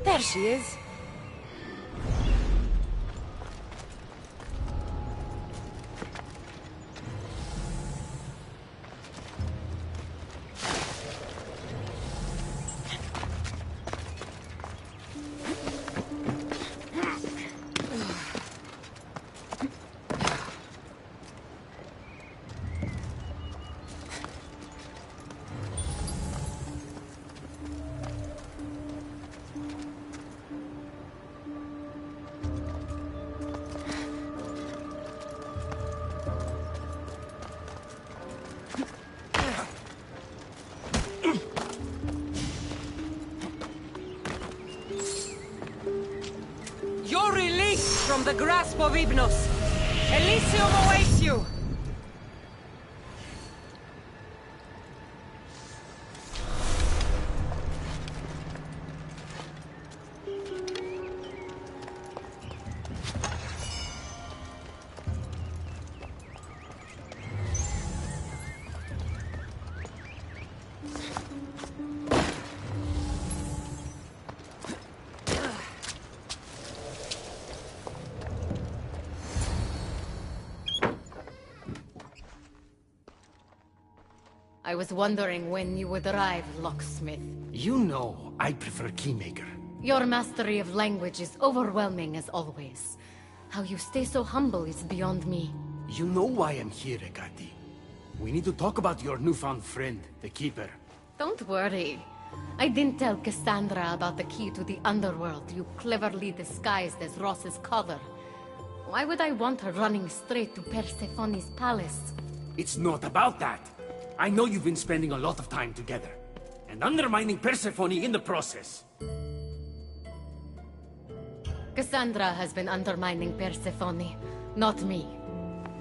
[SPEAKER 2] There she is. You're released from the grasp of Hypnos. Elysium awaits you!
[SPEAKER 5] I was wondering when you would arrive, locksmith.
[SPEAKER 4] You know, I prefer Keymaker.
[SPEAKER 5] Your mastery of language is overwhelming as always. How you stay so humble is beyond me.
[SPEAKER 4] You know why I'm here, Ekati. We need to talk about your newfound friend, the Keeper.
[SPEAKER 5] Don't worry. I didn't tell Cassandra about the key to the underworld you cleverly disguised as Ross's collar. Why would I want her running straight to Persephone's palace?
[SPEAKER 4] It's not about that. I know you've been spending a lot of time together, and undermining Persephone in the process.
[SPEAKER 5] Cassandra has been undermining Persephone, not me.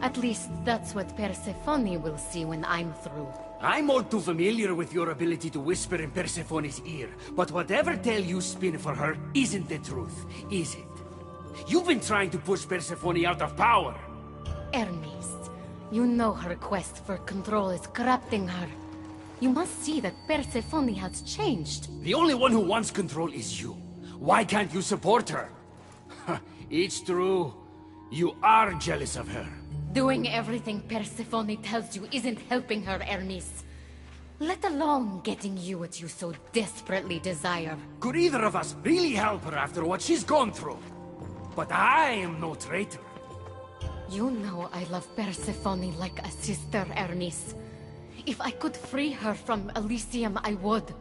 [SPEAKER 5] At least that's what Persephone will see when I'm through.
[SPEAKER 4] I'm all too familiar with your ability to whisper in Persephone's ear, but whatever tale you spin for her isn't the truth, is it? You've been trying to push Persephone out of power.
[SPEAKER 5] Hermes, you know her quest for control is corrupting her. You must see that Persephone has changed.
[SPEAKER 4] The only one who wants control is you. Why can't you support her? It's true. You are jealous of her.
[SPEAKER 5] Doing everything Persephone tells you isn't helping her, Hermes. Let alone getting you what you so desperately desire.
[SPEAKER 4] Could either of us really help her after what she's gone through? But I am no traitor.
[SPEAKER 5] You know I love Persephone like a sister, Hermes. If I could free her from Elysium, I would.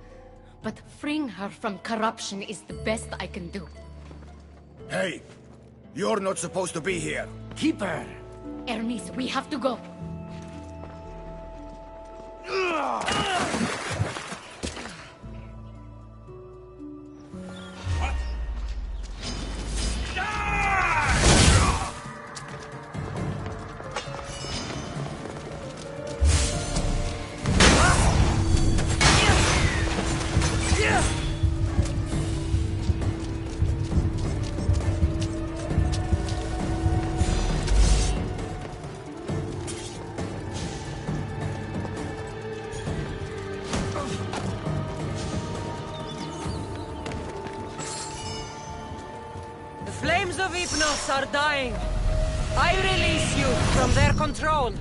[SPEAKER 5] But freeing her from corruption is the best I can do.
[SPEAKER 1] Hey, you're not supposed to be here.
[SPEAKER 4] Keeper!
[SPEAKER 5] Hermes, we have to go.
[SPEAKER 2] The flames of Hypnos are dying. I release you from their control.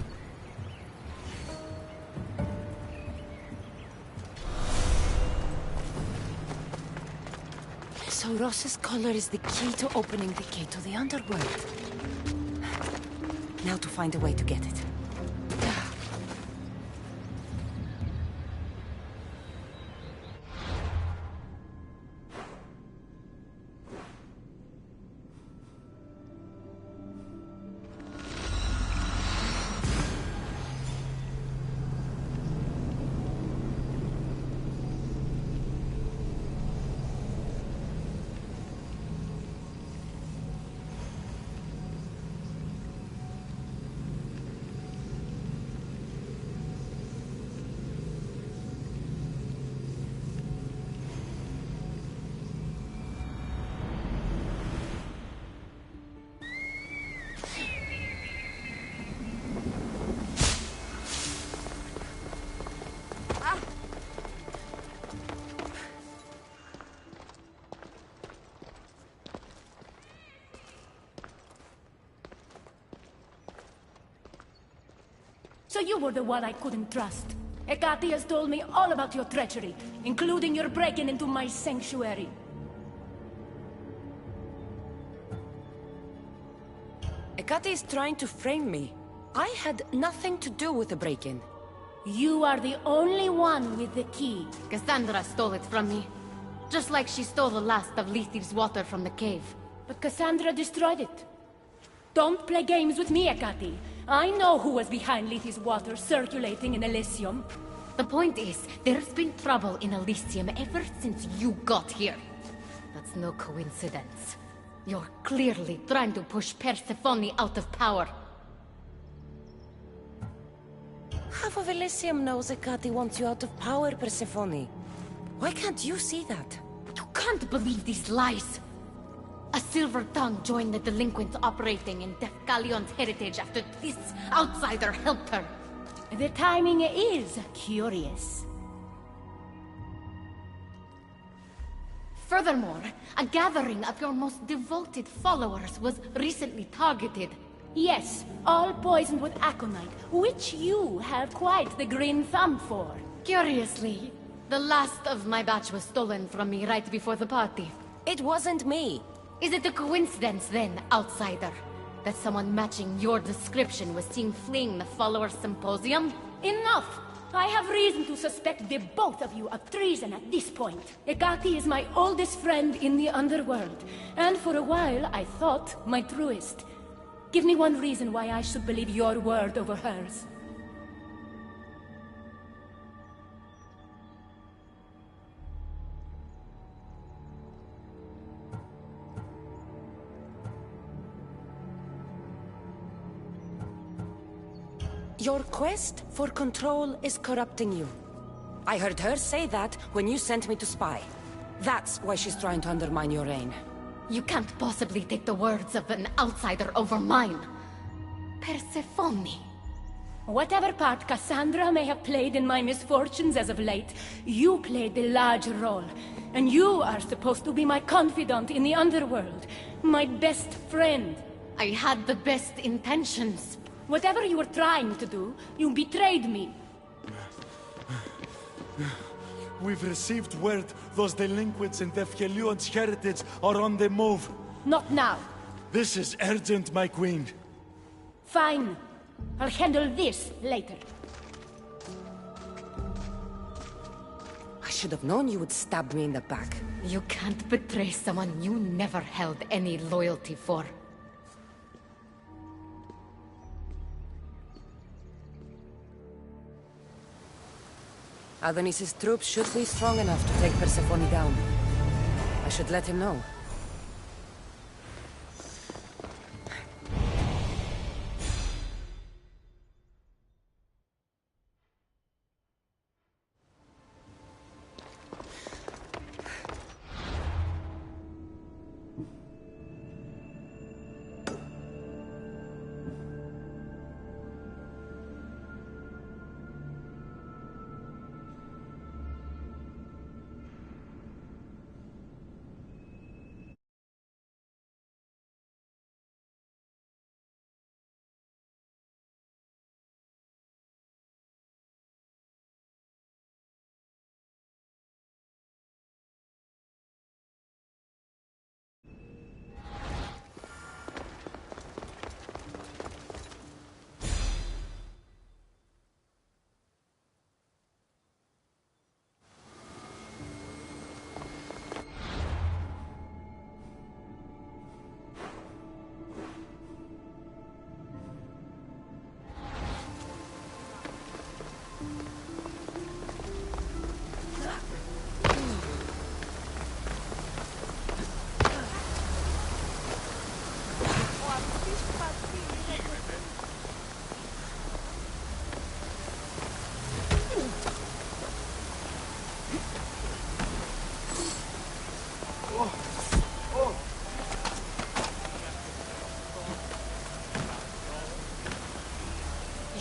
[SPEAKER 2] So Ross's collar is the key to opening the gate to the underworld. Now to find a way to get it.
[SPEAKER 5] So you were the one I couldn't trust. Ekati has told me all about your treachery, including your breaking into my sanctuary.
[SPEAKER 2] Ekati is trying to frame me. I had nothing to do with the break-in.
[SPEAKER 5] You are the only one with the key. Cassandra stole it from me. Just like she stole the last of Lethe's water from the cave. But Cassandra destroyed it. Don't play games with me, Ekati. I know who was behind Lethe's water circulating in Elysium. The point is, there's been trouble in Elysium ever since you got here. That's no coincidence. You're clearly trying to push Persephone out of power.
[SPEAKER 2] Half of Elysium knows Ekati wants you out of power, Persephone. Why can't you see that?
[SPEAKER 5] You can't believe these lies! A silver tongue joined the delinquents operating in Defcalion's heritage after this outsider helped her. The timing is curious. Furthermore, a gathering of your most devoted followers was recently targeted. Yes, all poisoned with aconite, which you have quite the green thumb for.
[SPEAKER 15] Curiously, the last of my batch was stolen from me right before the party.
[SPEAKER 2] It wasn't me.
[SPEAKER 15] Is it a coincidence then, outsider, that someone matching your description was seen fleeing the followers' symposium?
[SPEAKER 5] Enough! I have reason to suspect the both of you of treason at this point. Ekati is my oldest friend in the underworld, and for a while I thought my truest. Give me one reason why I should believe your word over hers.
[SPEAKER 2] Your quest for control is corrupting you. I heard her say that when you sent me to spy. That's why she's trying to undermine your reign.
[SPEAKER 15] You can't possibly take the words of an outsider over mine. Persephone.
[SPEAKER 5] Whatever part Cassandra may have played in my misfortunes as of late, you played the larger role. And you are supposed to be my confidant in the underworld. My best friend.
[SPEAKER 15] I had the best intentions.
[SPEAKER 5] Whatever you were trying to do, you betrayed me.
[SPEAKER 6] We've received word those delinquents in Defkelion's heritage are on the move.
[SPEAKER 5] Not now.
[SPEAKER 6] This is urgent, my queen.
[SPEAKER 5] Fine. I'll handle this later.
[SPEAKER 2] I should have known you would stab me in the back.
[SPEAKER 15] You can't betray someone you never held any loyalty for.
[SPEAKER 2] Adonis's troops should be strong enough to take Persephone down. I should let him know.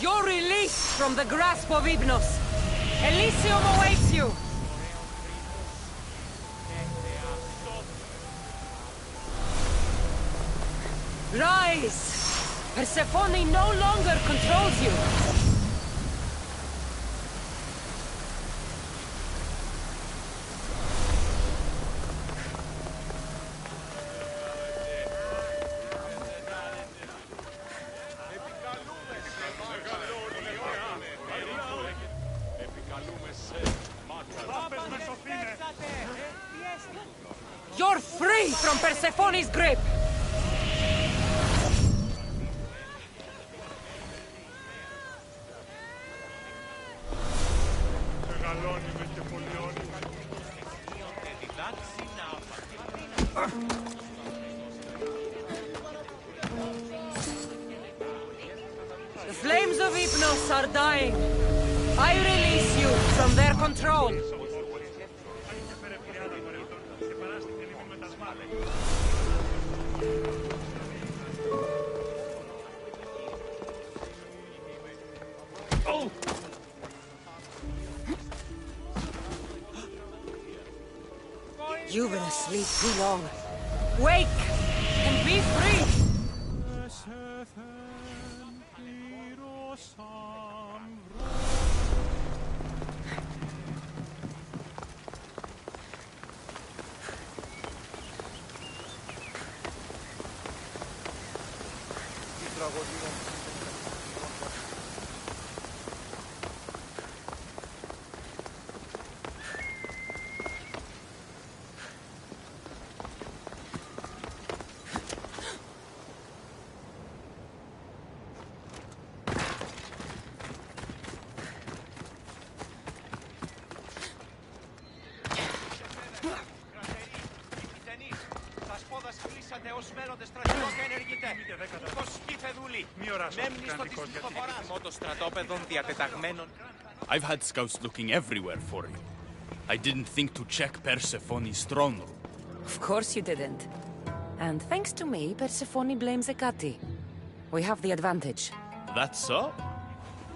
[SPEAKER 2] You're released from the grasp of Hypnos. Elysium awaits you! Rise! Persephone no longer controls you! You're free from Persephone's grip! The flames of Hypnos are dying. I release you from their control. You've been asleep too long. Wake and be free!
[SPEAKER 14] I've had scouts looking everywhere for you. I didn't think to check Persephone's throne room.
[SPEAKER 2] Of course you didn't. And thanks to me, Persephone blames Hecate. We have the advantage.
[SPEAKER 14] That's so?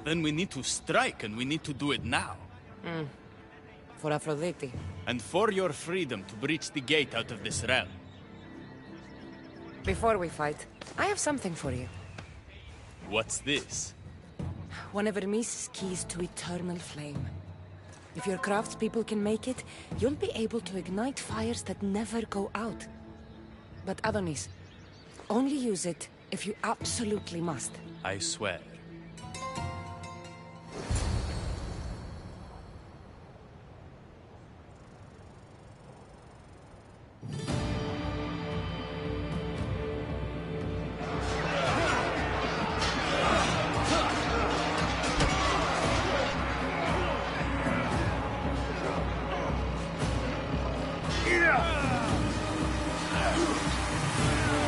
[SPEAKER 14] Then we need to strike, and we need to do it now.
[SPEAKER 2] For Aphrodite.
[SPEAKER 14] And for your freedom to breach the gate out of this realm.
[SPEAKER 2] Before we fight, I have something for you.
[SPEAKER 14] What's this?
[SPEAKER 2] One of Hermes' keys to eternal flame. If your craftspeople can make it, you'll be able to ignite fires that never go out. But Adonis, only use it if you absolutely must.
[SPEAKER 14] I swear.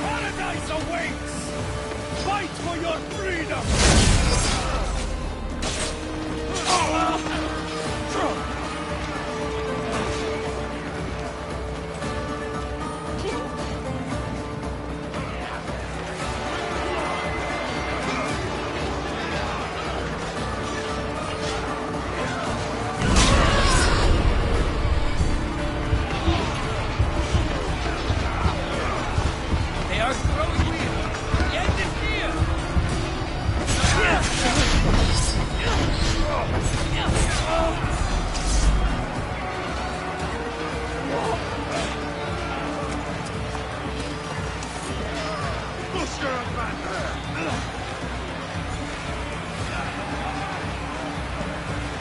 [SPEAKER 13] Paradise awaits! Fight for your freedom!
[SPEAKER 7] They are growing weak. The end is near.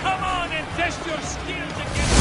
[SPEAKER 7] Come on and test your skills against.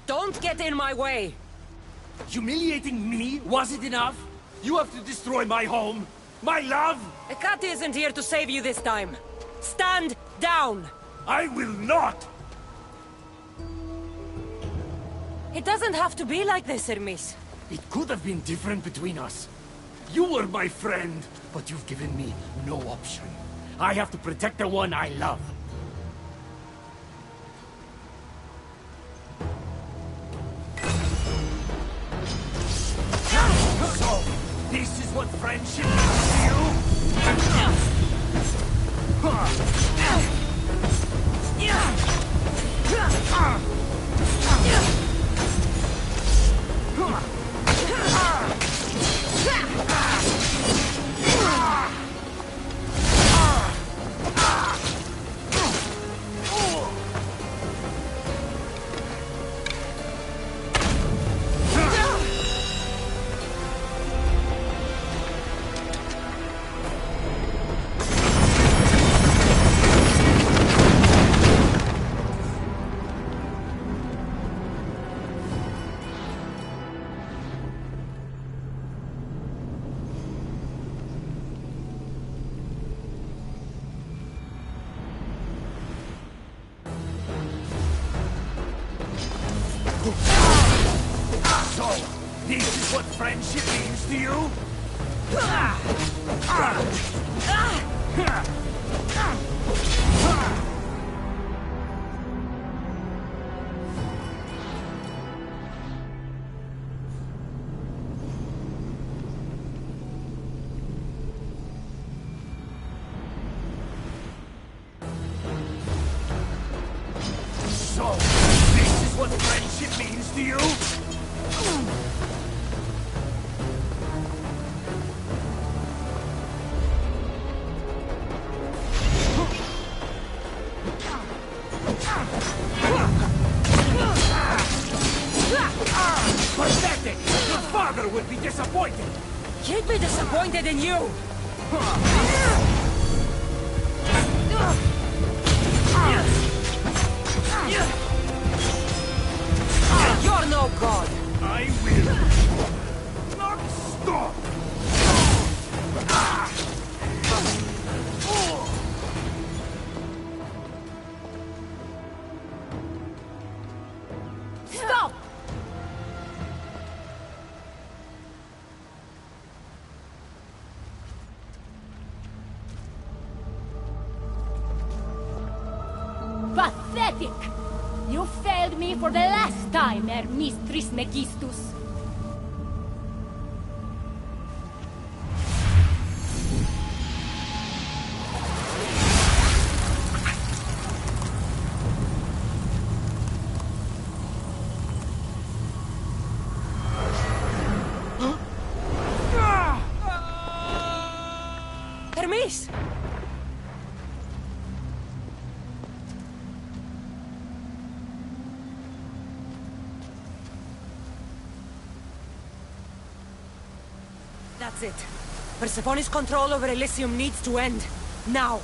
[SPEAKER 2] Don't get in my way!
[SPEAKER 4] Humiliating me wasn't enough? You have to destroy my home, my love?
[SPEAKER 2] Hecate isn't here to save you this time. Stand down!
[SPEAKER 4] I will not!
[SPEAKER 2] It doesn't have to be like this, Hermes.
[SPEAKER 4] It could have been different between us. You were my friend, but you've given me no option. I have to protect the one I love. So, this is what friendship This is what friendship means to you? So, this is what friendship means to you? Pathetic! Your father would be disappointed!
[SPEAKER 2] He'd be disappointed in you! You're no god!
[SPEAKER 4] I will not stop!
[SPEAKER 5] Stop! Pathetic! You failed me for the last time, Hermes Trismegistus.
[SPEAKER 2] Hermes! That's it. Persephone's control over Elysium needs to end. Now!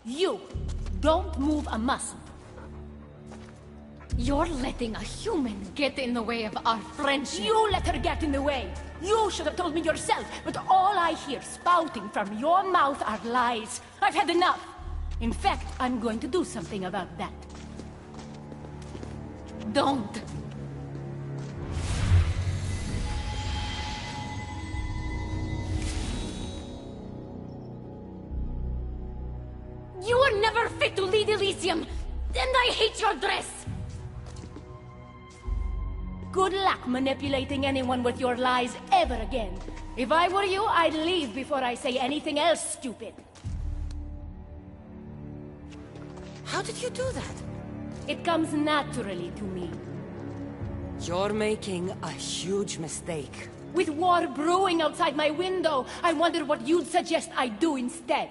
[SPEAKER 5] You don't move a muscle.
[SPEAKER 15] You're letting a human get in the way of our friendship.
[SPEAKER 5] You let her get in the way. You should have told me yourself, but all I hear spouting from your mouth are lies. I've had enough. In fact, I'm going to do something about that.
[SPEAKER 15] Don't. You were never fit to lead Elysium, and I hate your dress!
[SPEAKER 5] Good luck manipulating anyone with your lies ever again. If I were you, I'd leave before I say anything else stupid.
[SPEAKER 2] How did you do that?
[SPEAKER 5] It comes naturally to me.
[SPEAKER 2] You're making a huge mistake.
[SPEAKER 5] With war brewing outside my window, I wonder what you'd suggest I do instead.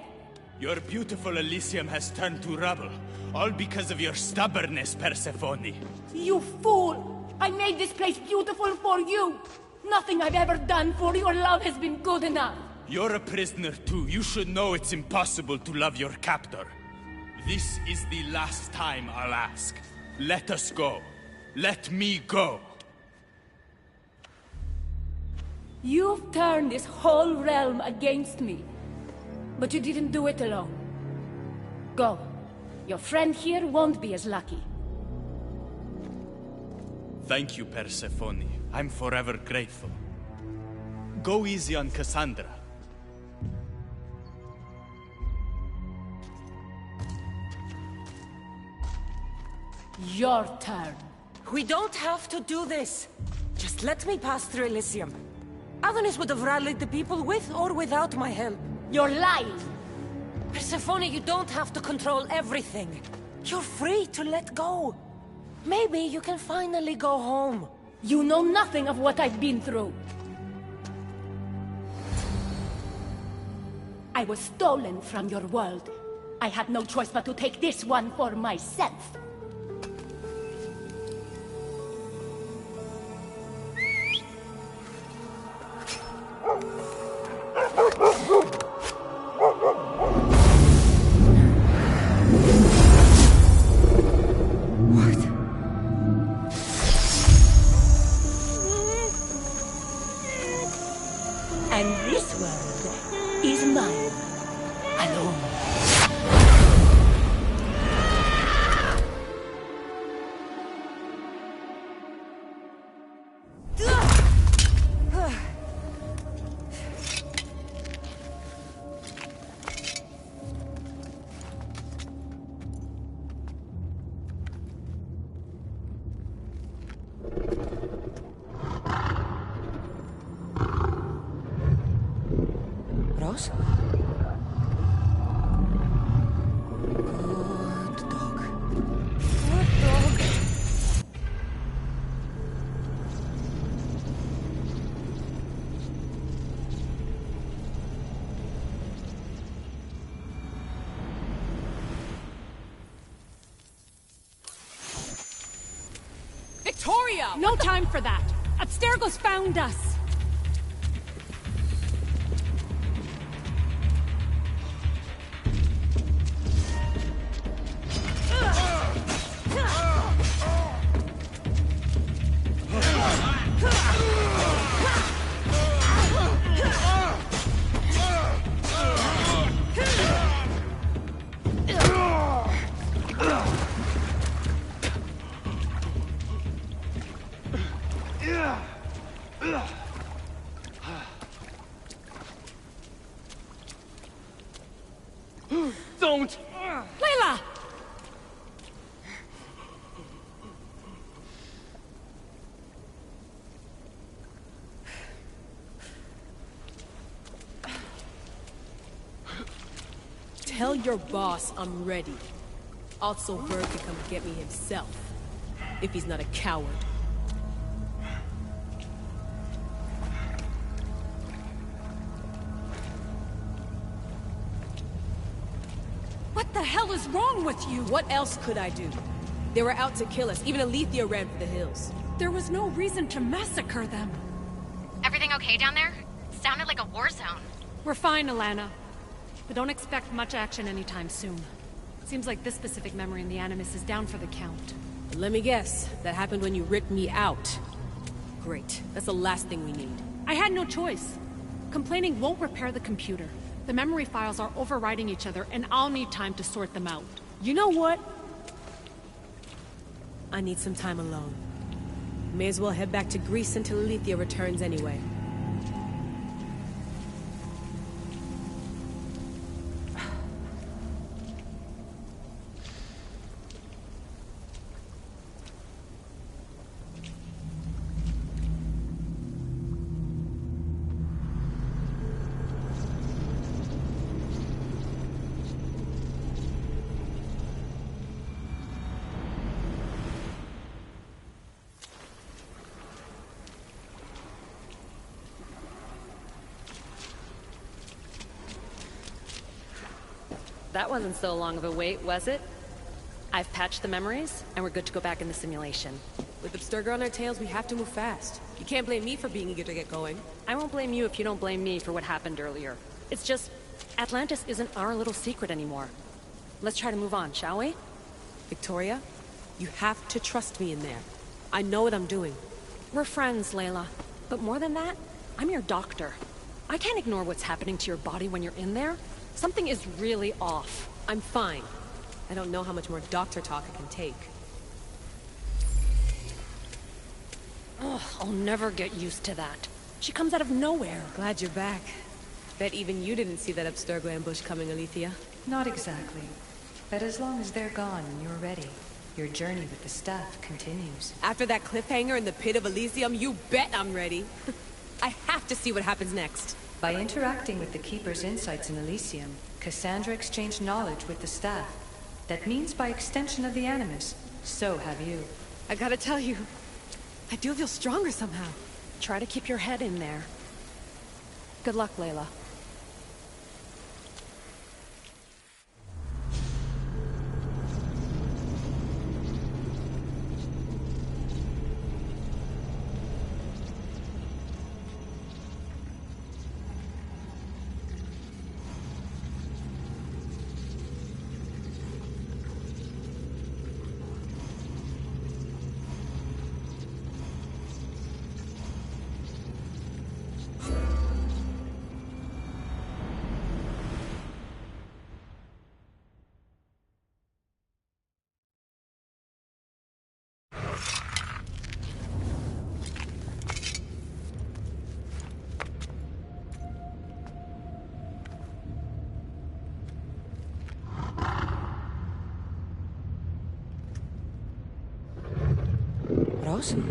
[SPEAKER 14] Your beautiful Elysium has turned to rubble, all because of your stubbornness, Persephone.
[SPEAKER 5] You fool! I made this place beautiful for you! Nothing I've ever done for your love has been good enough!
[SPEAKER 14] You're a prisoner too. You should know it's impossible to love your captor. This is the last time I'll ask. Let us go. Let me go.
[SPEAKER 5] You've turned this whole realm against me. But you didn't do it alone. Go. Your friend here won't be as lucky.
[SPEAKER 14] Thank you, Persephone. I'm forever grateful. Go easy on Cassandra.
[SPEAKER 5] Your turn.
[SPEAKER 2] We don't have to do this. Just let me pass through Elysium. Adonis would have rallied the people with or without my help.
[SPEAKER 5] You're lying!
[SPEAKER 2] Persephone, you don't have to control everything. You're free to let go. Maybe you can finally go home.
[SPEAKER 5] You know nothing of what I've been through. I was stolen from your world. I had no choice but to take this one for myself. And this world is mine, alone.
[SPEAKER 2] Ross? Good dog. Good dog.
[SPEAKER 16] Victoria! No time for that! Abstergo's found us!
[SPEAKER 4] Don't!
[SPEAKER 16] Layla!
[SPEAKER 17] Tell your boss I'm ready. Also, Bird can come get me himself. If he's not a coward.
[SPEAKER 16] What the hell is wrong with you?
[SPEAKER 17] What else could I do? They were out to kill us. Even Alethea ran for the hills.
[SPEAKER 16] There was no reason to massacre them.
[SPEAKER 15] Everything okay down there? Sounded like a war zone.
[SPEAKER 16] We're fine, Alana. But don't expect much action anytime soon. Seems like this specific memory in the Animus is down for the count.
[SPEAKER 17] Let me guess. That happened when you ripped me out. Great. That's the last thing we need.
[SPEAKER 16] I had no choice. Complaining won't repair the computer. The memory files are overriding each other, and I'll need time to sort them out.
[SPEAKER 17] You know what? I need some time alone. May as well head back to Greece until Alethea returns anyway.
[SPEAKER 18] That wasn't so long of a wait, was it? I've patched the memories, and we're good to go back in the simulation.
[SPEAKER 17] With Abstergo on our tails, we have to move fast. You can't blame me for being eager to get going.
[SPEAKER 18] I won't blame you if you don't blame me for what happened earlier. It's just, Atlantis isn't our little secret anymore. Let's try to move on, shall we?
[SPEAKER 17] Victoria, You have to trust me in there. I know what I'm doing.
[SPEAKER 16] We're friends, Layla. But more than that, I'm your doctor. I can't ignore what's happening to your body when you're in there. Something is really off.
[SPEAKER 17] I'm fine. I don't know how much more doctor talk I can take.
[SPEAKER 16] Ugh, I'll never get used to that. She comes out of nowhere.
[SPEAKER 17] Glad you're back. Bet even you didn't see that Abstergo ambush coming, Alethea.
[SPEAKER 19] Not exactly. But as long as they're gone and you're ready, your journey with the staff continues.
[SPEAKER 17] After that cliffhanger in the pit of Elysium, you bet I'm ready. I have to see what happens next.
[SPEAKER 19] By interacting with the Keeper's insights in Elysium, Cassandra exchanged knowledge with the staff. That means by extension of the Animus. So have you.
[SPEAKER 17] I gotta tell you, I do feel stronger somehow.
[SPEAKER 16] Try to keep your head in there. Good luck, Layla.
[SPEAKER 2] Ross? Good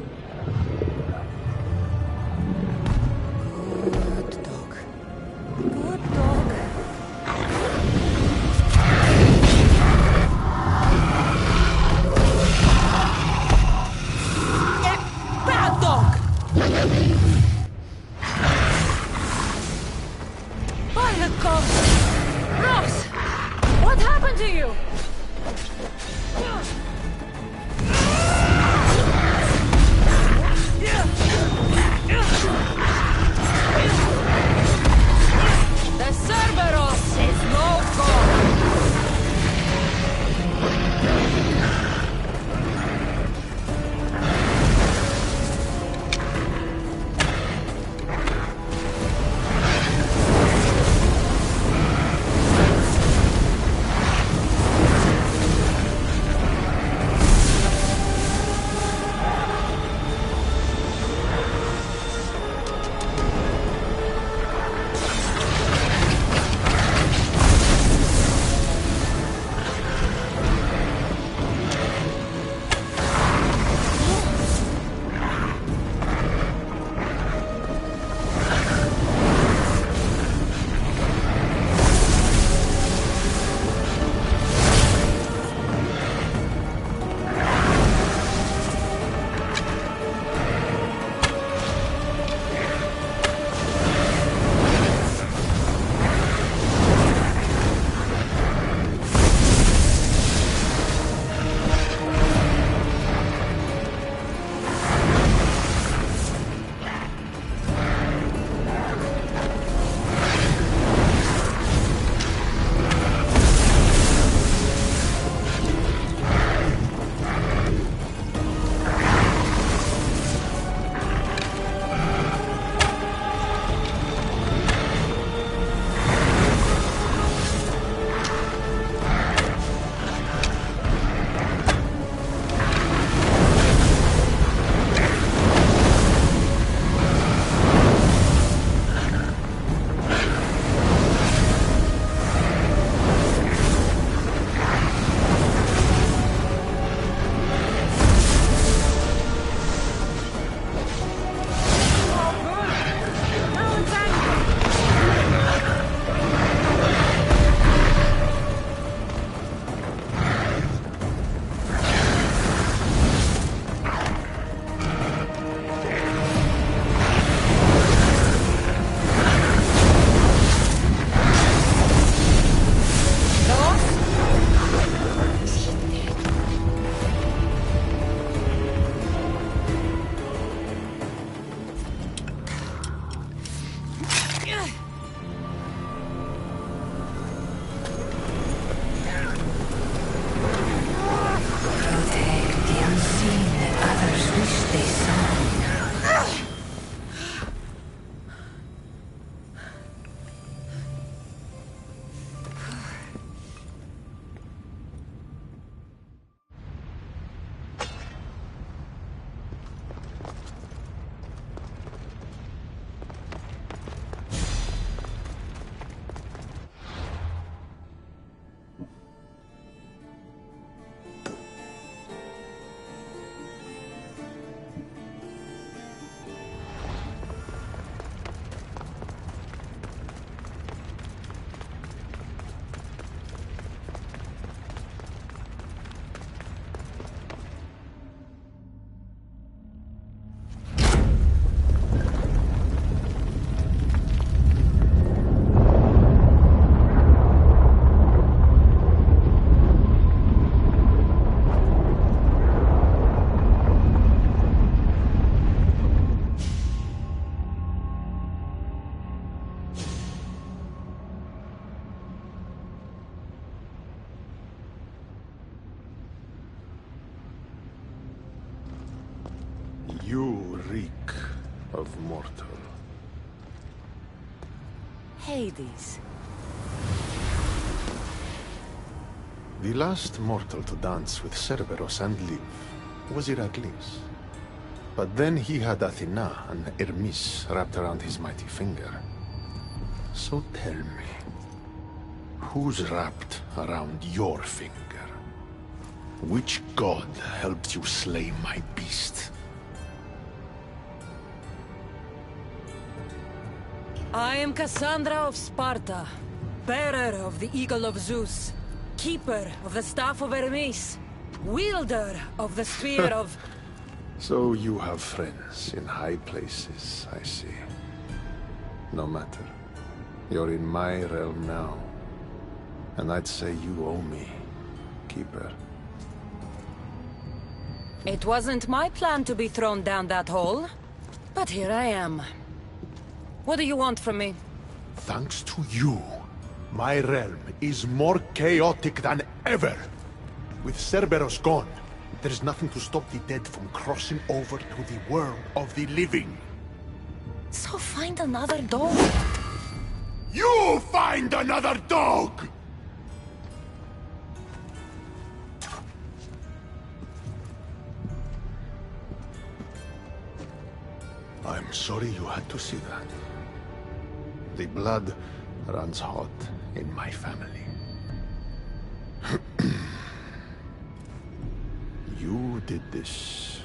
[SPEAKER 2] dog. Good dog.
[SPEAKER 17] Bad dog!
[SPEAKER 2] By the gods! Ross! What happened to you? The Cerberus is no god!
[SPEAKER 20] reek of mortal.
[SPEAKER 2] Hades.
[SPEAKER 20] The last mortal to dance with Cerberus and live was Heracles. But then he had Athena and Hermes wrapped around his mighty finger. So tell me, who's wrapped around your finger? Which god helped you slay my beast?
[SPEAKER 2] I am Cassandra of Sparta, bearer of the Eagle of Zeus, keeper of the Staff of Hermes, wielder of the Spear of...
[SPEAKER 20] So you have friends in high places, I see. No matter. You're in my realm now. And I'd say you owe me, Keeper.
[SPEAKER 2] It wasn't my plan to be thrown down that hole, but here I am. What do you want from me?
[SPEAKER 20] Thanks to you, my realm is more chaotic than ever. With Cerberus gone, there's nothing to stop the dead from crossing over to the world of the living.
[SPEAKER 2] So find another dog.
[SPEAKER 20] You find another dog! I'm sorry you had to see that. The blood runs hot in my family. You did this,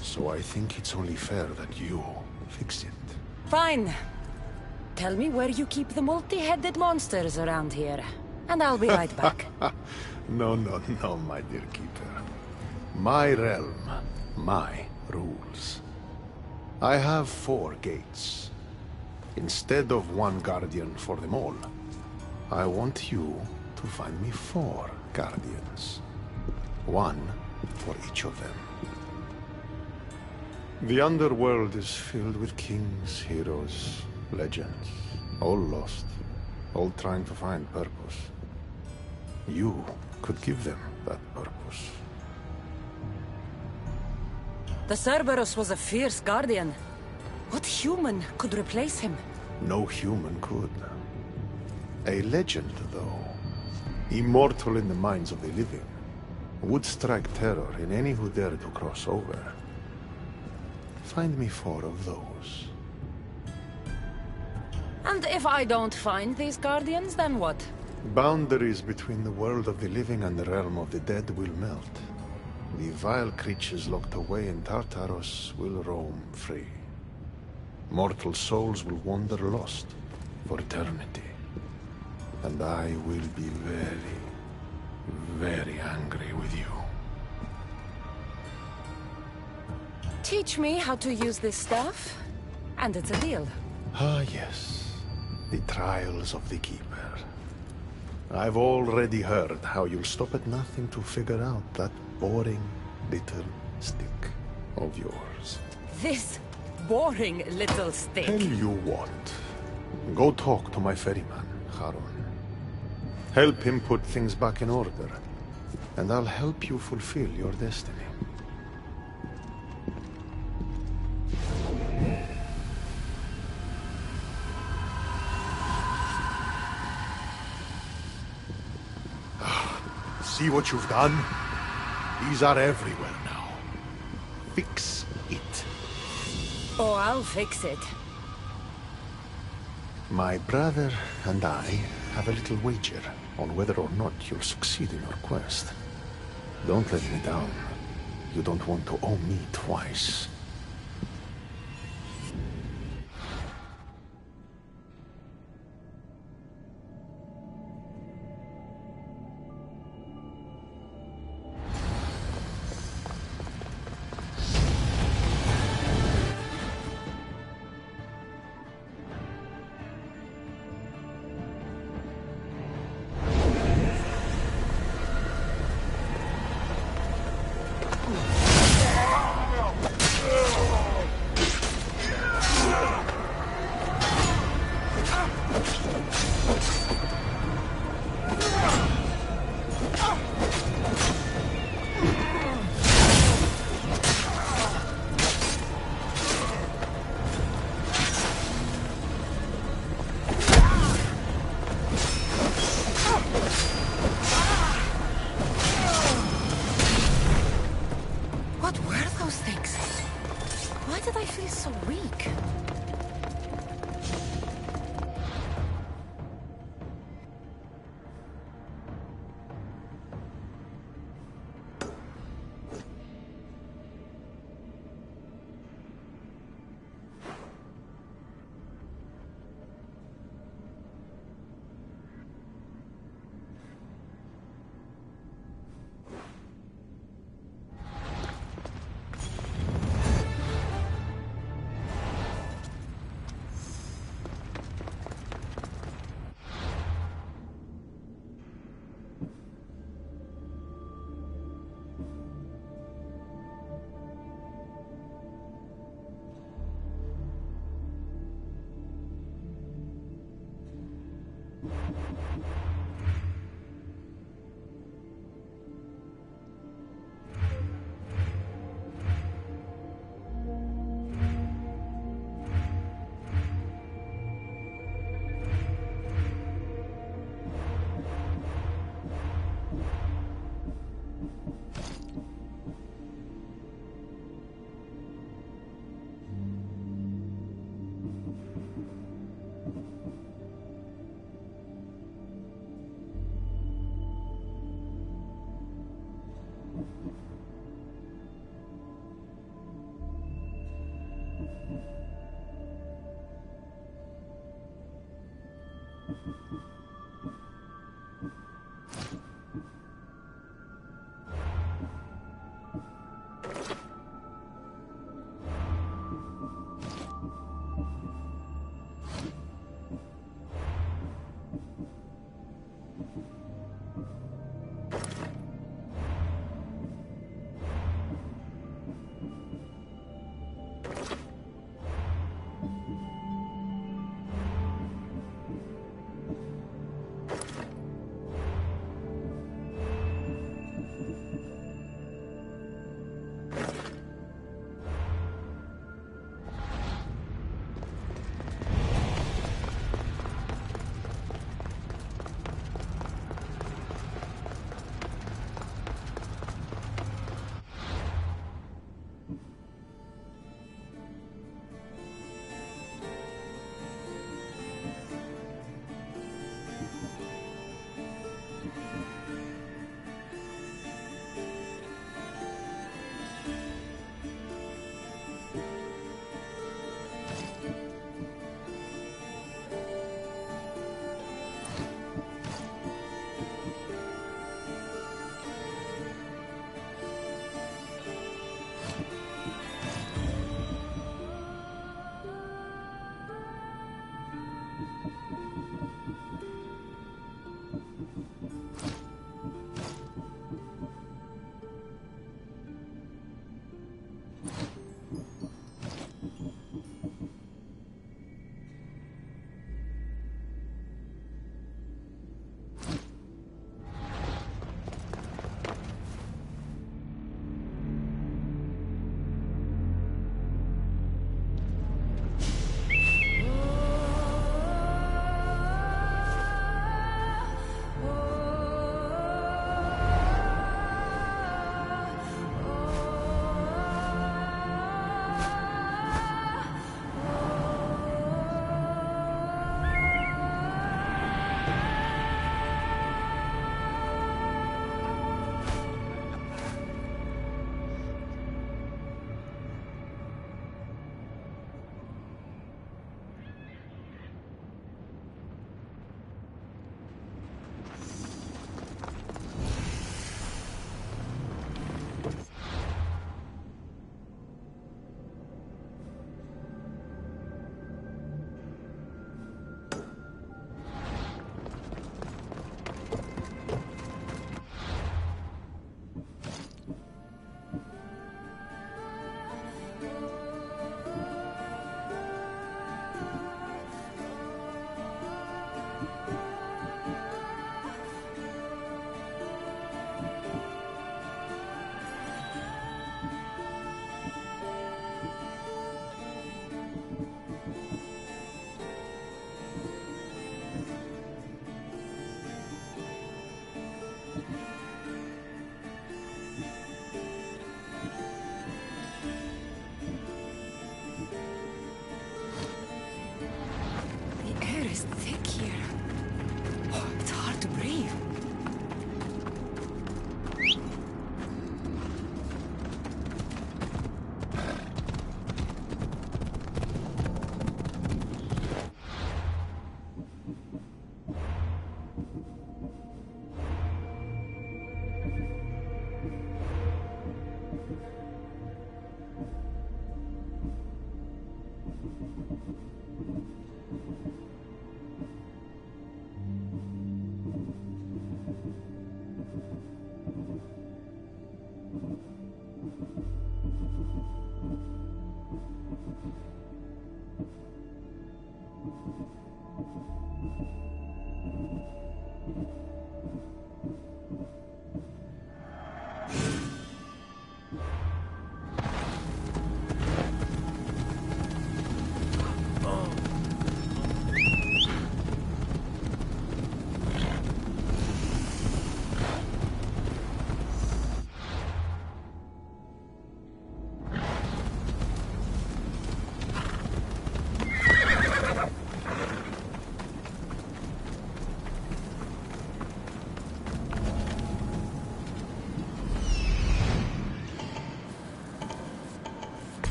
[SPEAKER 20] so I think it's only fair that you fix it.
[SPEAKER 2] Fine. Tell me where you keep the multi-headed monsters around here, and I'll be right back.
[SPEAKER 20] No, my dear Keeper. My realm, my rules. I have 4 gates. Instead of 1 guardian for them all, I want you to find me 4 guardians. 1 for each of them. The underworld is filled with kings, heroes, legends, all lost, all trying to find purpose. You could give them that purpose.
[SPEAKER 2] The Cerberus was a fierce guardian. What human could replace him?
[SPEAKER 20] No human could. A legend, though, immortal in the minds of the living, would strike terror in any who dared to cross over. Find me 4 of those.
[SPEAKER 2] And if I don't find these guardians, then what?
[SPEAKER 20] Boundaries between the world of the living and the realm of the dead will melt. The vile creatures locked away in Tartaros will roam free. Mortal souls will wander lost for eternity. And I will be very, very angry with you.
[SPEAKER 2] Teach me how to use this stuff, and it's a deal.
[SPEAKER 20] Ah, yes. The trials of the Keeper. I've already heard how you'll stop at nothing to figure out that boring little stick of yours.
[SPEAKER 2] This boring little stick.
[SPEAKER 20] Tell you what. Go talk to my ferryman, Charon. Help him put things back in order, and I'll help you fulfill your destiny. See what you've done? These are everywhere now. Fix it.
[SPEAKER 2] Oh, I'll fix it.
[SPEAKER 20] My brother and I have a little wager on whether or not you'll succeed in your quest. Don't let me down. You don't want to owe me twice.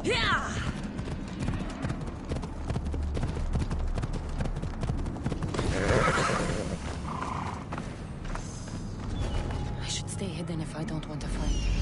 [SPEAKER 2] I should stay hidden if I don't want to fight.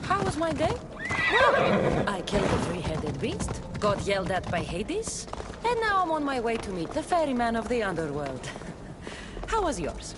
[SPEAKER 2] How was my day? Well, I killed a three-headed beast, got yelled at by Hades, and now I'm on my way to meet the ferryman of the underworld. How was yours?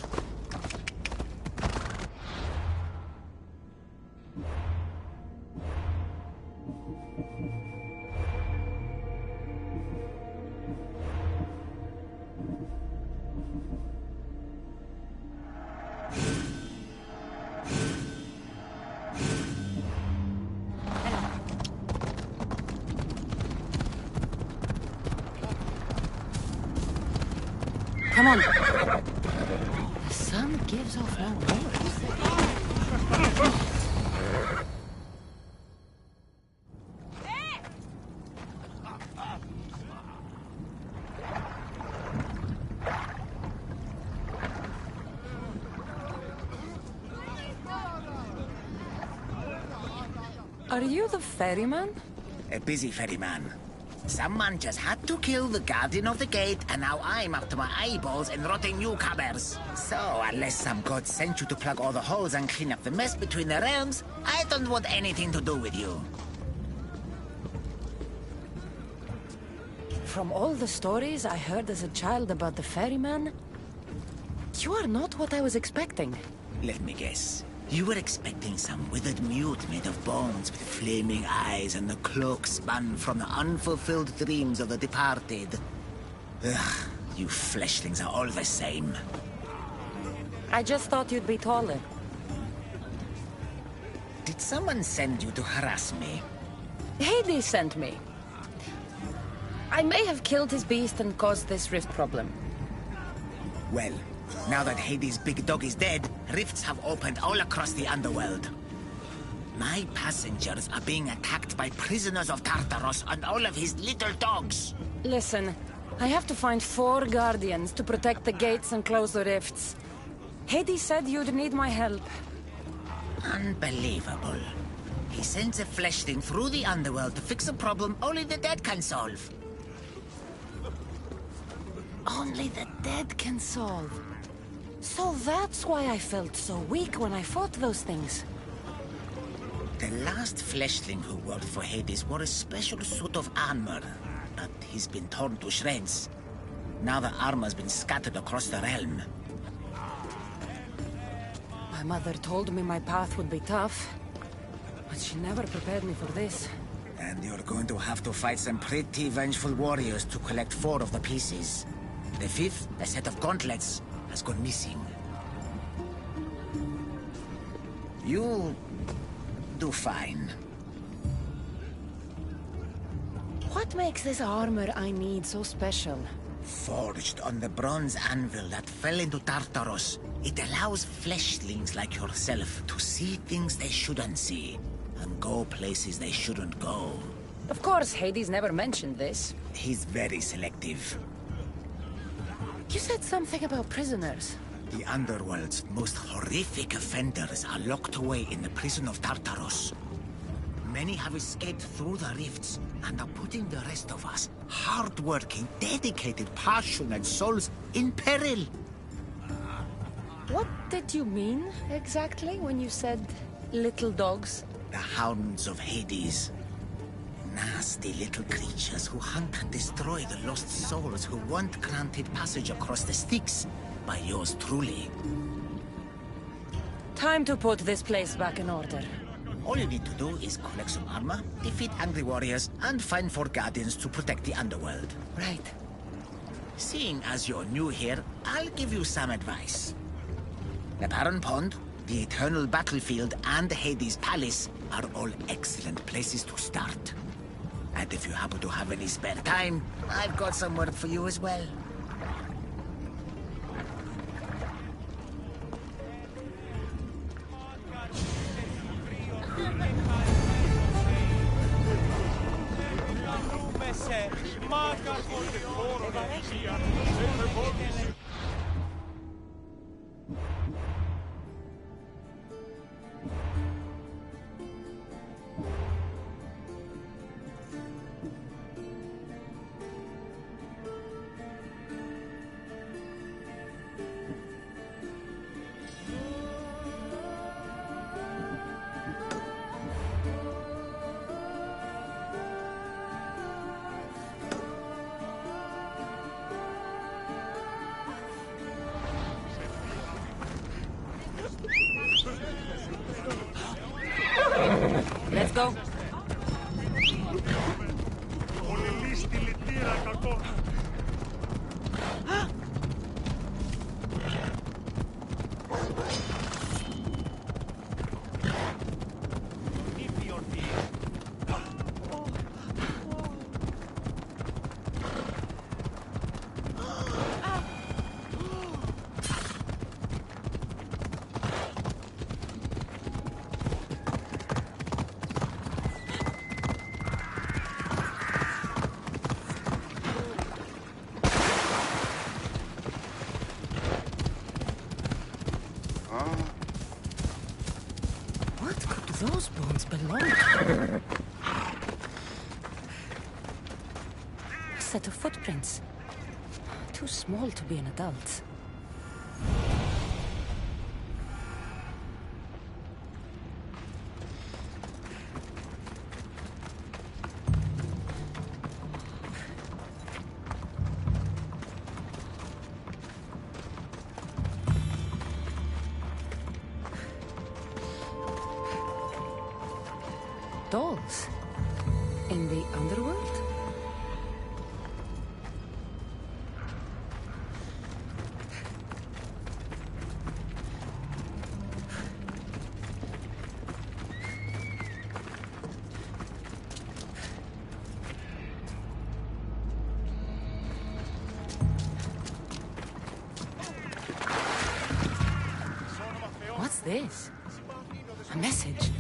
[SPEAKER 2] Come on. The sun gives off no noise. Are you the ferryman?
[SPEAKER 1] A busy ferryman. Someone just had to kill the guardian of the gate, and now I'm up to my eyeballs in rotting newcomers. So, unless some god sent you to plug all the holes and clean up the mess between the realms, I don't want anything to do with you.
[SPEAKER 2] From all the stories I heard as a child about the ferryman, you are not what I was expecting.
[SPEAKER 1] Let me guess. You were expecting some withered mute made of bones with flaming eyes and the cloak spun from the unfulfilled dreams of the departed. Ugh, you fleshlings are all the same.
[SPEAKER 2] I just thought you'd be taller.
[SPEAKER 1] Did someone send you to harass me?
[SPEAKER 2] Hades sent me. I may have killed his beast and caused this rift problem.
[SPEAKER 1] Well, now that Hades' big dog is dead, rifts have opened all across the underworld. My passengers are being attacked by prisoners of Tartaros and all of his little dogs.
[SPEAKER 2] Listen, I have to find 4 guardians to protect the gates and close the rifts. Hades said you'd need my help.
[SPEAKER 1] Unbelievable. He sends a fleshling through the underworld to fix a problem only the dead can solve.
[SPEAKER 2] Only the dead can solve. So that's why I felt so weak when I fought those things.
[SPEAKER 1] The last fleshling who worked for Hades wore a special suit of armor, but he's been torn to shreds. Now the armor's been scattered across the realm.
[SPEAKER 2] My mother told me my path would be tough, but she never prepared me for this.
[SPEAKER 1] And you're going to have to fight some pretty vengeful warriors to collect 4 of the pieces. The 5th, a set of gauntlets, has gone missing. You do fine.
[SPEAKER 2] What makes this armor I need so special?
[SPEAKER 1] Forged on the bronze anvil that fell into Tartaros, it allows fleshlings like yourself to see things they shouldn't see, and go places they shouldn't go.
[SPEAKER 2] Of course, Hades never mentioned this.
[SPEAKER 1] He's very selective.
[SPEAKER 2] You said something about prisoners.
[SPEAKER 1] The underworld's most horrific offenders are locked away in the prison of Tartaros. Many have escaped through the rifts and are putting the rest of us, hard-working, dedicated, passionate souls, in peril.
[SPEAKER 2] What did you mean, exactly, when you said little dogs?
[SPEAKER 1] The hounds of Hades. Nasty little creatures who hunt and destroy the lost souls who weren't granted passage across the Styx by yours truly.
[SPEAKER 2] Time to put this place back in order.
[SPEAKER 1] All you need to do is collect some armor, defeat angry warriors, and find 4 guardians to protect the underworld.
[SPEAKER 2] Right.
[SPEAKER 1] Seeing as you're new here, I'll give you some advice. The Barren Pond, the Eternal Battlefield, and Hades Palace are all excellent places to start. And if you happen to have any spare time, I've got some work for you as well.
[SPEAKER 2] Let's go. Those bones belong to. A set of footprints. Too small to be an adult. Dolls? In the underworld? What's this? A message.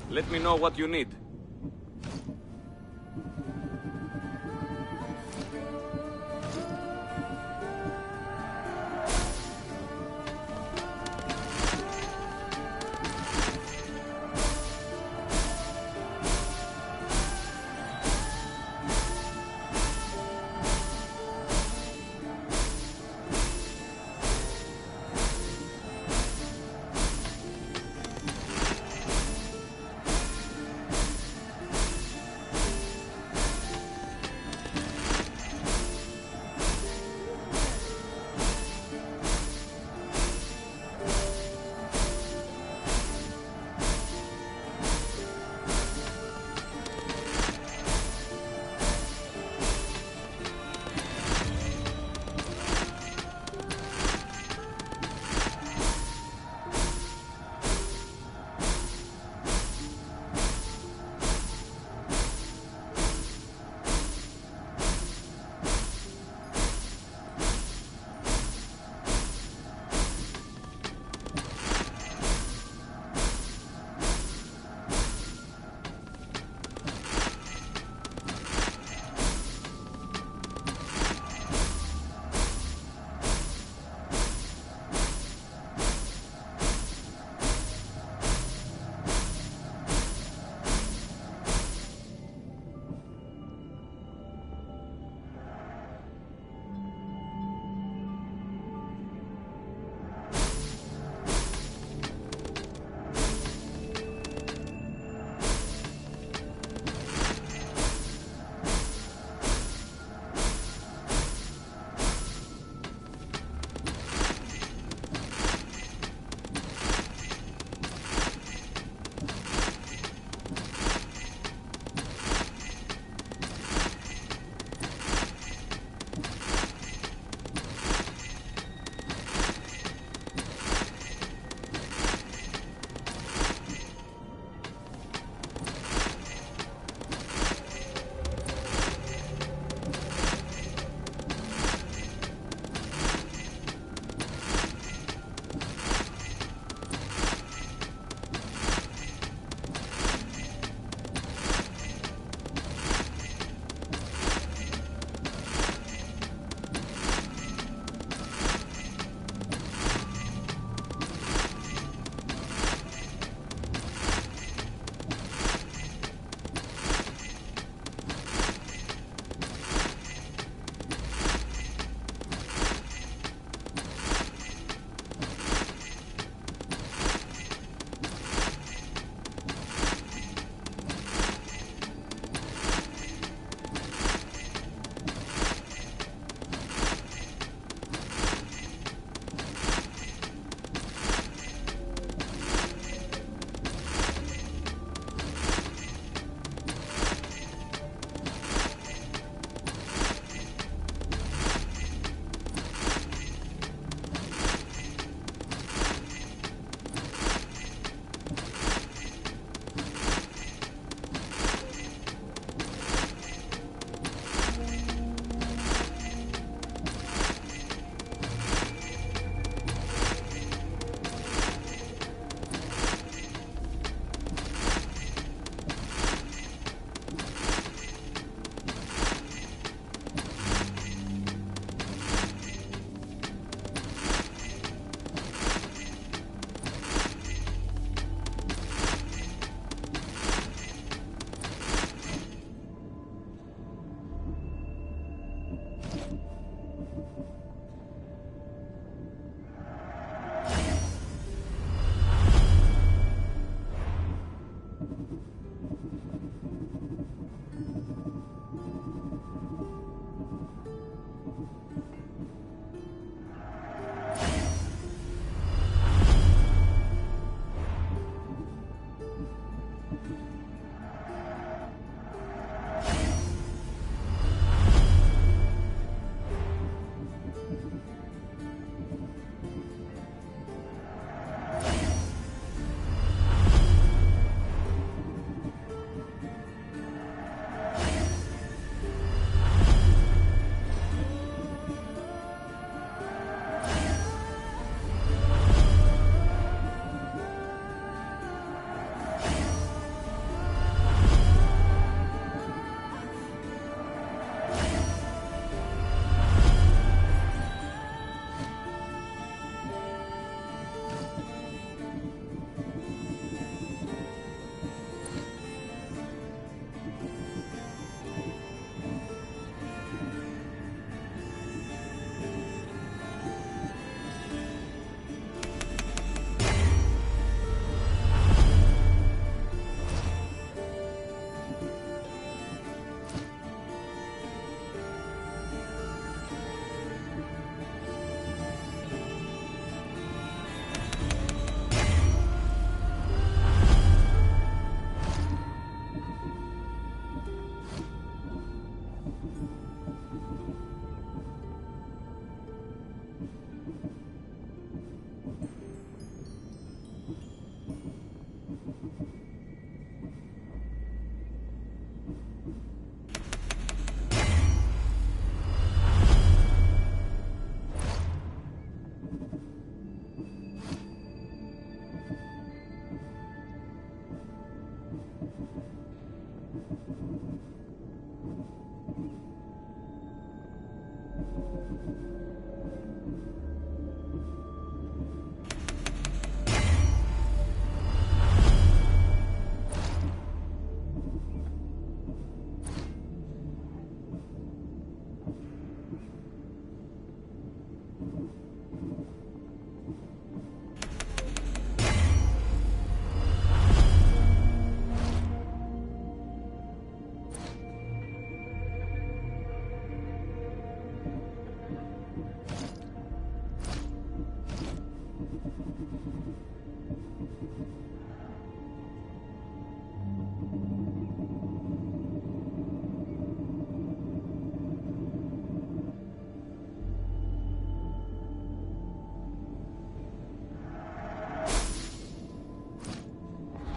[SPEAKER 10] Let me know what you need.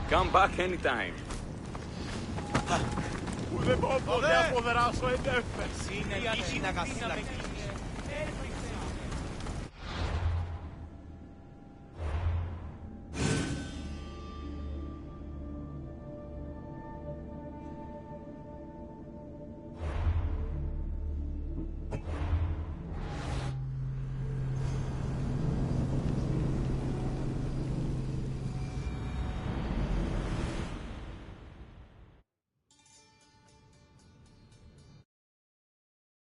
[SPEAKER 10] Come back anytime.
[SPEAKER 13] Δεν μπορώ ποτέ να αποδράσω εντέφες. Είναι